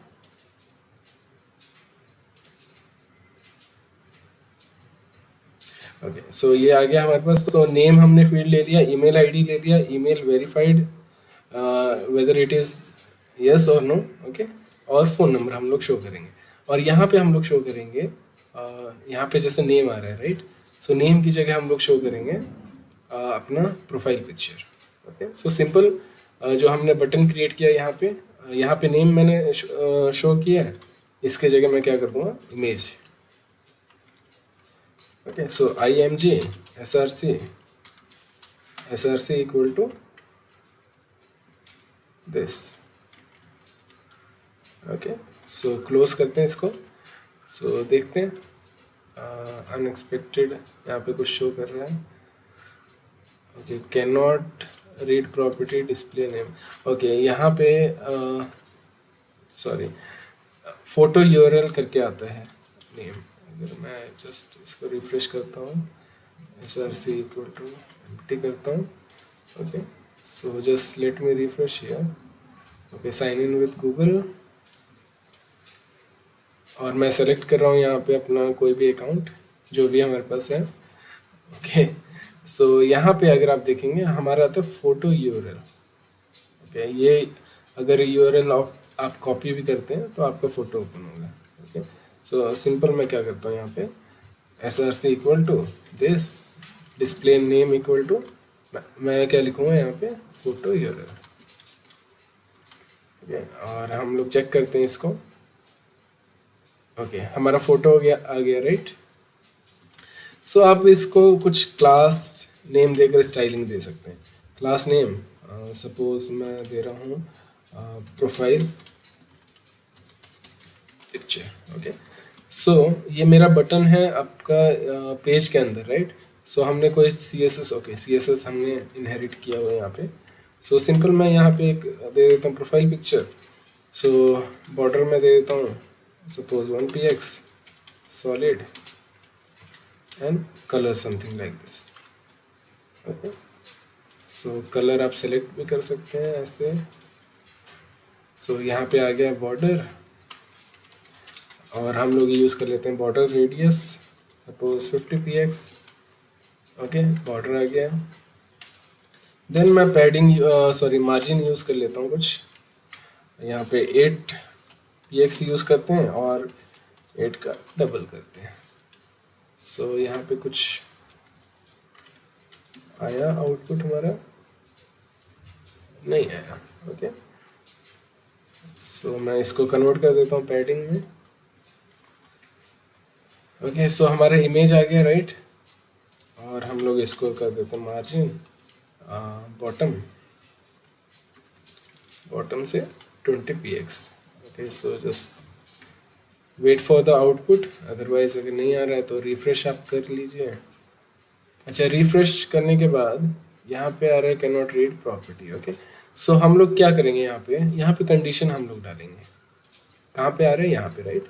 ओके, सो ये आ गया हमारे पास। तो नेम हमने फील्ड ले लिया, ईमेल आईडी ले लिया, email verified weather it is yes और नो। ओके, और फ़ोन नंबर हम लोग शो करेंगे। और यहाँ पे हम लोग शो करेंगे, यहाँ पे जैसे नेम आ रहा है, राइट। सो नेम की जगह हम लोग शो करेंगे अपना profile picture. Okay, so simple, जो हमने बटन क्रिएट किया यहाँ पे नेम मैंने शो किया है, इसके जगह मैं क्या कर दूँगा, image. Okay, so img src equal to this. Okay, so close करते हैं इसको। सो देखते हैं, अनएक्सपेक्टेड यहाँ पे कुछ शो कर रहा है। Okay, can not read property display name. Okay, यहाँ पे सॉरी, फोटो यूआरएल करके आता है नेम। अगर मैं जस्ट इसको रिफ्रेश करता हूँ, src इक्वल टू एम्प्टी करता हूँ। Okay, so just let me refresh here. Okay, sign in with Google, और मैं सेलेक्ट कर रहा हूँ यहाँ पे अपना कोई भी अकाउंट जो भी हमारे पास है। ओके, सो यहाँ पे अगर आप देखेंगे हमारा आता है फोटो यूआरएल। ओके, ये अगर यूआरएल आप कॉपी भी करते हैं तो आपका फ़ोटो ओपन होगा। ओके, सो सिंपल मैं क्या करता हूँ यहाँ पे, src equal to this, display name equal to, मैं क्या लिखूँगा यहाँ पे, फोटो यूआरएल। ओके, और हम लोग चेक करते हैं इसको। ओके, हमारा फोटो हो गया, आ गया, राइट। सो आप इसको कुछ क्लास नेम देकर स्टाइलिंग दे सकते हैं। क्लास नेम सपोज मैं दे रहा हूँ प्रोफाइल पिक्चर। ओके, सो ये मेरा बटन है आपका पेज के अंदर, राइट। सो हमने कोई CSS, ओके CSS हमने इनहेरिट किया हुआ है यहाँ पे। सो सिंपल मैं यहाँ पे एक दे देता हूँ प्रोफाइल पिक्चर। सो बॉर्डर में दे देता हूँ suppose 1px solid and colour something like this. Okay, so colour आप सेलेक्ट भी कर सकते हैं ऐसे। सो यहाँ पे आ गया बॉर्डर, और हम लोग यूज़ कर लेते हैं border radius suppose 50px। Okay, border आ गया। देन मैं पैडिंग सॉरी मार्जिन यूज़ कर लेता हूँ कुछ, यहाँ पे 8px यूज़ करते हैं और 8 का डबल करते हैं। सो यहाँ पे कुछ आया आउटपुट, हमारा नहीं आया। ओके, सो मैं इसको कन्वर्ट कर देता हूँ पैडिंग में। ओके, सो हमारा इमेज आ गया, राइट। और हम लोग इसको कर देते हैं मार्जिन बॉटम से 20px। Okay, so just wait for the output, otherwise अगर नहीं आ रहा है तो रिफ्रेश आप कर लीजिए। अच्छा, रिफ्रेश करने के बाद यहाँ पे आ रहा है can not read property. Okay, so हम लोग क्या करेंगे, यहाँ पे कंडीशन हम लोग डालेंगे। कहाँ पे आ रहे हैं, यहाँ पे, राइट।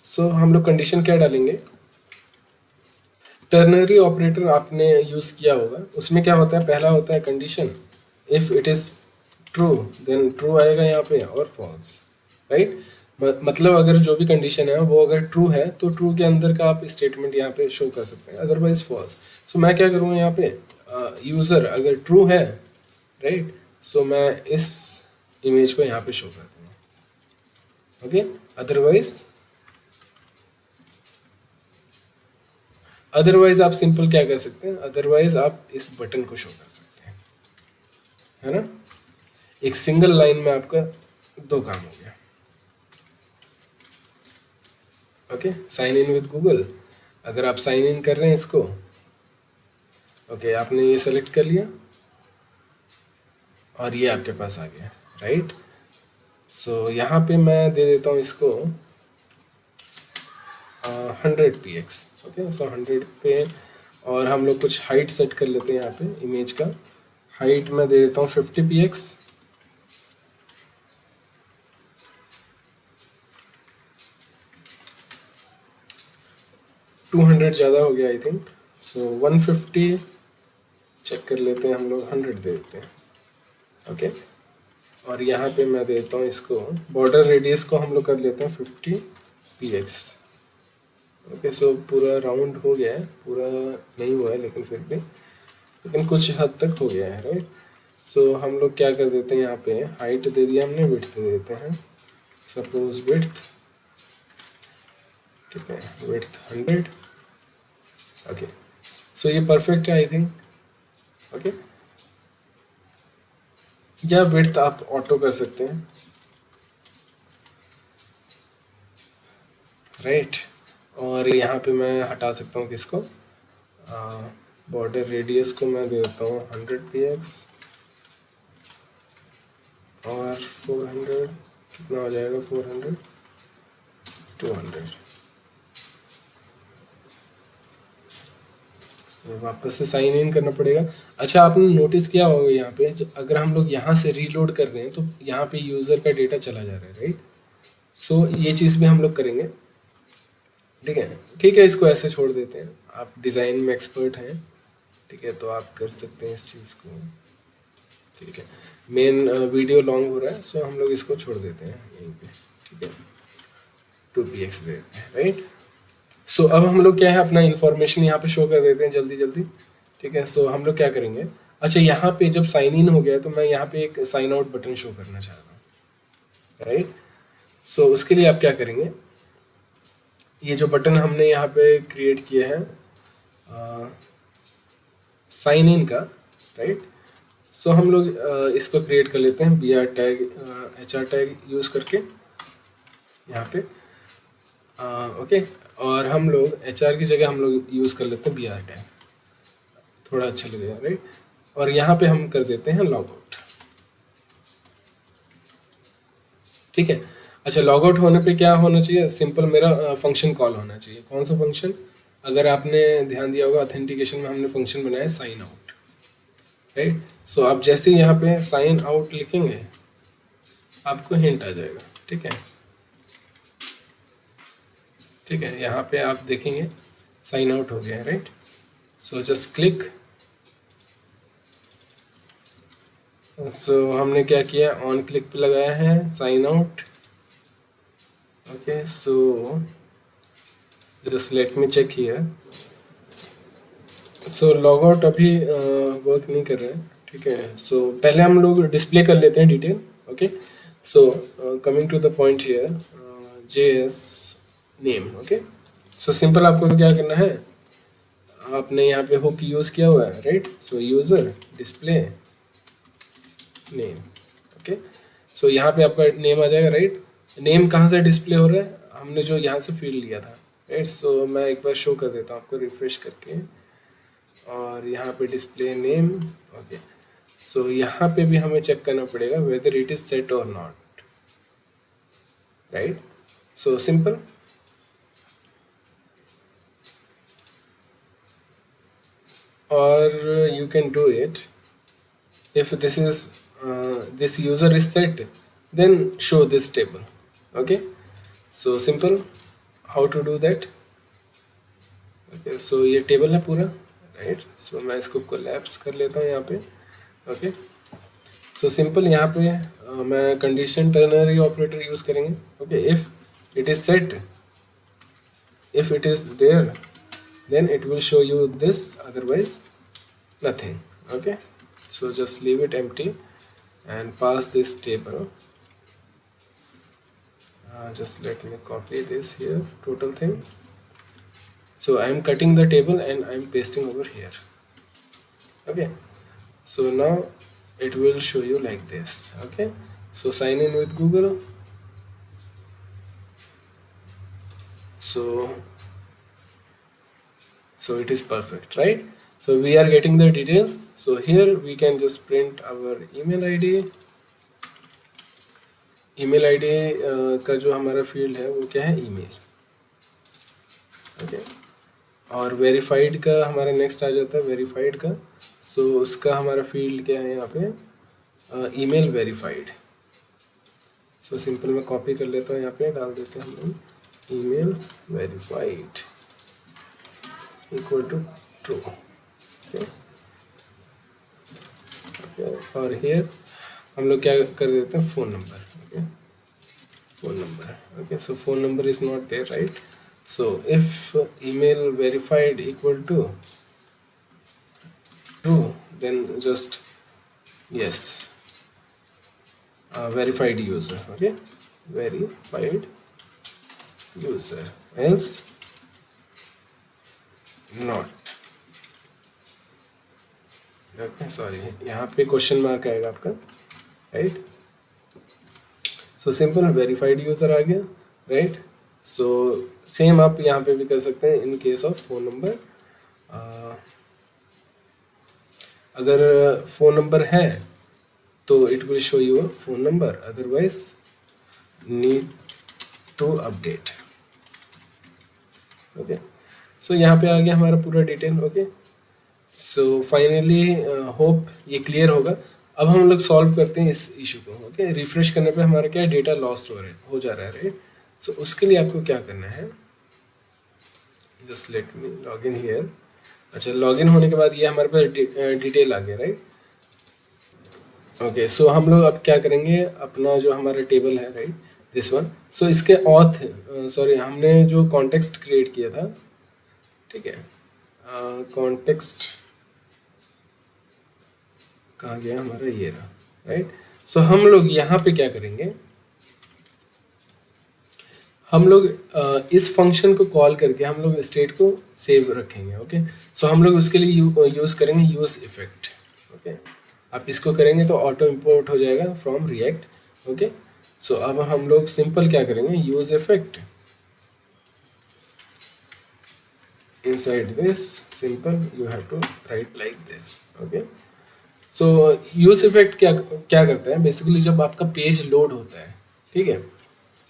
सो हम लोग कंडीशन क्या डालेंगे, टर्नरी ऑपरेटर आपने यूज़ किया होगा, उसमें क्या होता है, पहला होता है condition, if it is true then true आएगा यहाँ पे, और फॉल्स, राइट। मतलब अगर जो भी कंडीशन है वो अगर ट्रू है तो ट्रू के अंदर का आप स्टेटमेंट यहाँ पे शो कर सकते हैं, अदरवाइज फॉल्स। सो मैं क्या करूँगा यहाँ पे, यूज़र अगर ट्रू है, राइट, सो मैं इस इमेज को यहाँ पे शो कर दूँगा। ओके, अदरवाइज अदरवाइज आप सिंपल क्या कर सकते हैं, अदरवाइज आप इस बटन को शो कर सकते हैं, है ना। एक सिंगल लाइन में आपका दो काम हो गया। Okay, sign in with Google, अगर आप साइन इन कर रहे हैं इसको, ओके आपने ये सेलेक्ट कर लिया और ये आपके पास आ गया, राइट। सो यहाँ पे मैं दे देता हूँ इसको 100 px, ओके। सो 100 पे, और हम लोग कुछ हाइट सेट कर लेते हैं यहाँ पे इमेज का। हाइट मैं दे देता हूँ 50 px, 200 ज़्यादा हो गया आई थिंक। सो 150 चेक कर लेते हैं हम लोग, 100 दे देते हैं, ओके। और यहाँ पे मैं देता हूँ इसको बॉर्डर रेडियस को हम लोग कर लेते हैं 50 px, ओके। सो पूरा राउंड हो गया है, पूरा नहीं हुआ है लेकिन फिर भी, लेकिन कुछ हद तक हो गया है, राइट। सो हम लोग क्या कर देते हैं, यहाँ पे हाइट दे दिया हमने, विड्थ दे देते हैं, सपोज विड्थ, ठीक है, विड्थ 100, ओके। सो ये परफेक्ट है आई थिंक, ओके। या विड्थ आप ऑटो कर सकते हैं, राइट। और यहाँ पे मैं हटा सकता हूँ किसको, बॉर्डर रेडियस को मैं दे देता हूँ 100 px, और 400 कितना हो जाएगा, 400 200, वापस से साइन इन करना पड़ेगा। अच्छा आपने नोटिस किया होगा यहाँ पे, अगर हम लोग यहाँ से रीलोड कर रहे हैं तो यहाँ पे यूज़र का डेटा चला जा रहा है, राइट। सो ये चीज़ भी हम लोग करेंगे, ठीक है। ठीक है, इसको ऐसे छोड़ देते हैं, आप डिज़ाइन में एक्सपर्ट हैं, ठीक है, तो आप कर सकते हैं इस चीज़ को, ठीक है। मेन वीडियो लॉन्ग हो रहा है, सो हम लोग इसको छोड़ देते हैं यहीं पे, ठीक है, 2 px दे देते हैं, राइट। सो अब हम लोग क्या है, अपना इन्फॉर्मेशन यहाँ पे शो कर देते हैं जल्दी जल्दी, ठीक है। सो हम लोग क्या करेंगे, अच्छा यहाँ पे जब साइन इन हो गया तो मैं यहाँ पे एक साइन आउट बटन शो करना चाह रहा हूँ, राइट। सो उसके लिए आप क्या करेंगे, ये जो बटन हमने यहाँ पे क्रिएट किया है साइन इन का, राइट। सो हम लोग इसको क्रिएट कर लेते हैं br tag, HR tag use करके यहाँ पे, ओके। और हम लोग HR की जगह हम लोग यूज़ कर लेते हैं br टैग, थोड़ा अच्छा लगेगा, राइट। और यहाँ पे हम कर देते हैं लॉग आउट, ठीक है। अच्छा लॉग आउट होने पे क्या होना चाहिए, सिंपल मेरा फंक्शन कॉल होना चाहिए। कौन सा फंक्शन, अगर आपने ध्यान दिया होगा ऑथेंटिकेशन में हमने फंक्शन बनाया साइन आउट, राइट। सो आप जैसे ही यहाँ पे साइन आउट लिखेंगे आपको हिंट आ जाएगा, ठीक है, ठीक है। यहाँ पे आप देखेंगे साइन आउट हो गया है, right. So just click, so हमने क्या किया, ऑन क्लिक पे लगाया है sign out, okay. So just let me check here, so log out अभी वर्क नहीं कर रहा है, ठीक है। सो पहले हम लोग डिस्प्ले कर लेते हैं detail, okay. So coming to the point here, JS name, okay. So simple आपको तो क्या करना है, आपने यहाँ पे हुक यूज़ किया हुआ है, right. So user display name, okay. So यहाँ पे आपका नेम आ जाएगा, राइट। नेम कहाँ से डिस्प्ले हो रहा है, हमने जो यहाँ से फील्ड लिया था, राइट। सो मैं एक बार शो कर देता हूँ आपको रिफ्रेश करके, और यहाँ पे डिस्प्ले नेम, ओके। सो यहाँ पे भी हमें चेक करना पड़ेगा वेदर इट इज सेट और not, right. So simple, or you can do it if this is this user is set, then show this table, okay. So simple, how to do that, okay. So ये table है पूरा, right. So मैं इसको collapse कर लेता हूँ यहाँ पे, ओके। सो सिंपल यहाँ पे मैं कंडीशन टर्नरी ऑपरेटर यूज़ करेंगे, okay. If it is set, if it is there then it will show you this, otherwise nothing, okay. So just leave it empty and pass this table, just let me copy this here, total thing, So I'm cutting the table and I'm pasting over here. Okay, so now it will show you like this. Okay, so sign in with Google. So it is perfect, right? So we are getting the details. So here we can just print our email id. Email ID का जो हमारा field है वो क्या है, email. Okay, और verified का हमारा नेक्स्ट आ जाता है वेरीफाइड का. सो उसका हमारा फील्ड क्या है यहाँ पे, ईमेल वेरीफाइड. सो सिंपल मैं कॉपी कर लेता हूँ, यहाँ पे डाल देते हैं हम लोग email verified equal to true. और हियर हम लोग क्या कर देते हैं, phone number. Okay, phone number. Okay, so phone number is not there, right? So if email verified equal to true, then just yes, verified user. Okay, verified user, else not. Okay, sorry, यहाँ पे question mark आएगा आपका, right? So simple verified user आ गया, right? So same आप यहाँ पे भी कर सकते हैं in case of phone number. अगर फ़ोन नंबर है तो it will show you phone number, otherwise need to update. Okay, so यहाँ पे आ गया हमारा पूरा detail. Okay, so finally hope ये क्लियर होगा. अब हम लोग सॉल्व करते हैं इस इशू को. ओके, रिफ्रेश करने पे हमारा क्या डेटा लॉस्ट हो जा रहा है, राइट? सो उसके लिए आपको क्या करना है, just let me log in here. अच्छा, लॉग इन होने के बाद ये हमारे पास डिटेल आ गया, राइट? ओके, सो हम लोग अब क्या करेंगे, अपना जो हमारा टेबल है, राइट, दिस वन. सो इसके हमने जो कॉन्टेक्स्ट क्रिएट किया था, ठीक है, कॉन्टेक्स्ट कहाँ गया हमारा, ये रहा, राइट? सो हम लोग यहाँ पे क्या करेंगे, हम लोग इस फंक्शन को कॉल करके हम लोग स्टेट को सेव रखेंगे. ओके, सो हम लोग उसके लिए यूज़ करेंगे यूज़ इफेक्ट. ओके, आप इसको करेंगे तो ऑटो इंपोर्ट हो जाएगा फ्रॉम रिएक्ट. ओके, सो अब हम लोग सिंपल क्या करेंगे, use effect inside this simple you have to write like this. Okay, so use effect क्या करता है, बेसिकली जब आपका पेज लोड होता है, ठीक है,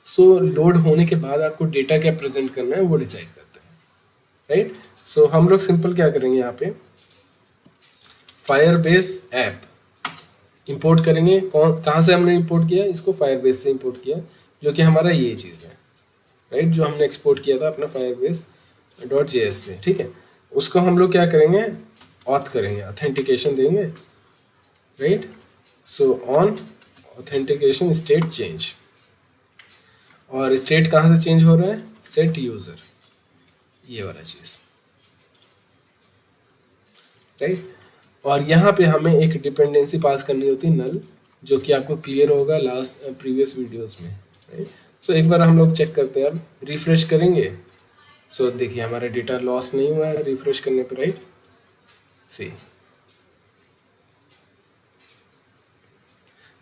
सो लोड होने के बाद आपको डेटा क्या प्रेजेंट करना है वो डिसाइड करता है, राइट? सो हम लोग सिंपल क्या करेंगे, यहाँ पे फायरबेस ऐप इंपोर्ट करेंगे. कहाँ से हमने इंपोर्ट किया, इसको फायरबेस से इंपोर्ट किया, जो कि हमारा ये चीज़ है, राइट, जो हमने एक्सपोर्ट किया था अपना firebase.js से, ठीक है. उसको हम लोग क्या करेंगे, ऑथ करेंगे, ऑथेंटिकेशन देंगे, right? So on authentication state change, और स्टेट कहाँ से चेंज हो रहा है, सेट यूज़र, ये वाला चीज़, राइट? और यहाँ पे हमें एक डिपेंडेंसी पास करनी होती है नल, जो कि आपको क्लियर होगा लास्ट प्रीवियस वीडियोस में, राइट? सो एक बार हम लोग चेक करते हैं, अब रिफ्रेश करेंगे. सो देखिए हमारा डेटा लॉस नहीं हुआ है रिफ्रेश करने पे, right? See,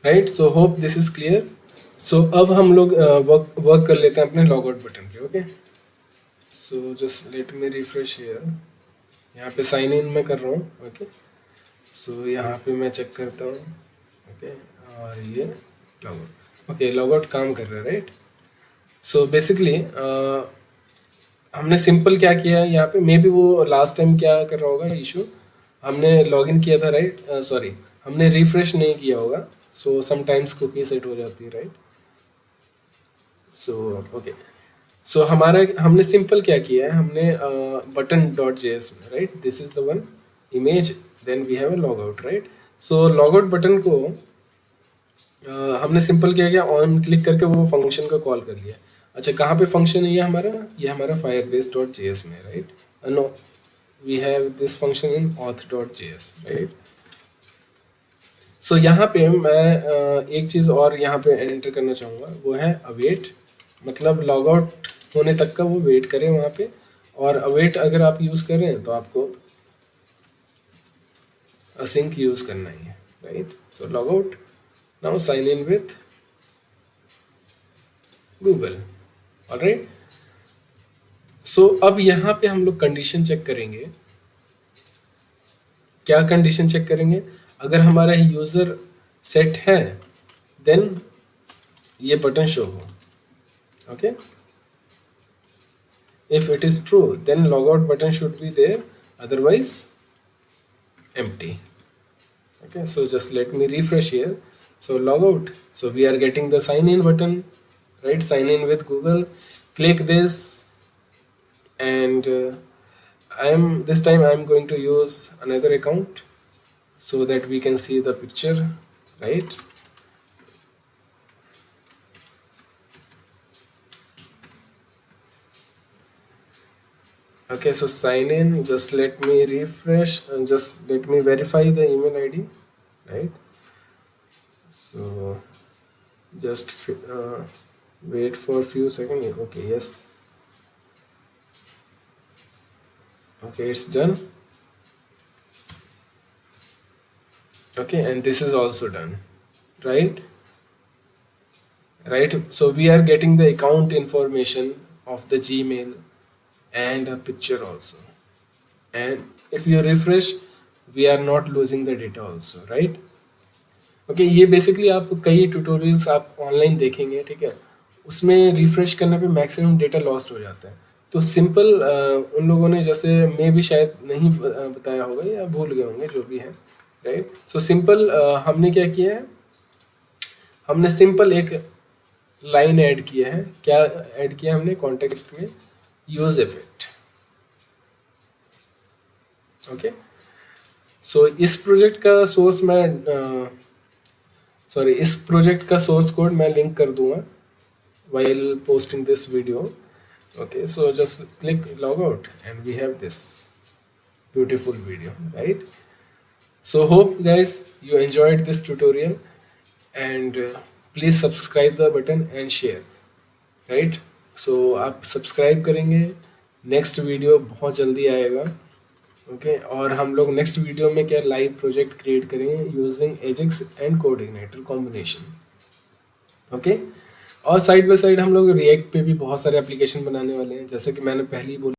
right? So hope this is clear. So अब हम लोग वर्क कर लेते हैं अपने लॉग आउट बटन पे. Okay, so just let me refresh here. यहाँ पे साइन इन मैं कर रहा हूँ. ओके, सो यहाँ पे मैं चेक करता हूँ. ओके, और ये log out. Okay, log out काम कर रहा है, राइट? सो बेसिकली हमने सिंपल क्या किया है यहाँ पे, मे बी वो लास्ट टाइम क्या कर रहा होगा इशू, हमने लॉगिन किया था, राइट? सॉरी, हमने रिफ्रेश नहीं किया होगा. सो समटाइम्स कुकी सेट हो जाती है, राइट? सो ओके, सो हमने सिंपल क्या किया है, हमने बटन डॉट जेएस में, right, this is the one image, then we have a log out, right? So log out button को हमने सिंपल क्या किया, ऑन क्लिक करके वो फंक्शन को कॉल कर लिया. अच्छा, कहाँ पे फंक्शन है ये हमारा firebase.js में, right? No, we have this function in auth.js, right? So यहाँ पे मैं एक चीज़ और यहाँ पे एंटर करना चाहूँगा, वो है अवेट, मतलब लॉग आउट होने तक का वो वेट करें वहाँ पे, और अवेट अगर आप यूज़ कर रहे हैं तो आपको async यूज करना ही है, right? So log out, now sign in with Google. Alright, so अब यहाँ पे हम लोग कंडीशन चेक करेंगे। क्या कंडीशन चेक करेंगे? अगर हमारा यूजर सेट है देन ये बटन शो हो, okay. If it is true then log out button should be there, otherwise empty. Okay, so just let me refresh here. So log out, so we are getting the sign in button, right? Sign in with Google. Click this, and this time I'm going to use another account so that we can see the picture, right? Okay, so sign in, just let me refresh and just let me verify the email ID, right? So just wait for a few seconds. Okay, yes, okay, it's done. Okay, and this is also done, right? Right, so we are getting the account information of the Gmail and a picture also, and if you refresh we are not losing the data also, right? Okay, ये basically आप कई tutorials आप online देखेंगे, ठीक है, उसमें refresh करने पे मैक्सिमम डेटा लॉस्ट हो जाता है। तो सिंपल उन लोगों ने, जैसे मैं भी शायद नहीं बताया होगा या भूल गए होंगे, जो भी है, राइट? सो सिंपल हमने क्या किया है, हमने सिंपल एक लाइन ऐड किया है। क्या ऐड किया हमने कॉन्टेक्स्ट में? Use effect. ओके, सो इस प्रोजेक्ट का सोर्स मैं इस प्रोजेक्ट का सोर्स कोड मैं लिंक कर दूंगा while posting this video. Okay, so just click log out and we have this beautiful video, right? So hope guys you enjoyed this tutorial, and please subscribe the button and share, right? So आप subscribe करेंगे, next video बहुत जल्दी आएगा, okay. और हम लोग next video में क्या लाइव प्रोजेक्ट क्रिएट करेंगे using Ajax and coordinator combination, okay. और साइड बाय साइड हम लोग रिएक्ट पे भी बहुत सारे एप्लीकेशन बनाने वाले हैं, जैसे कि मैंने पहले ही बोला।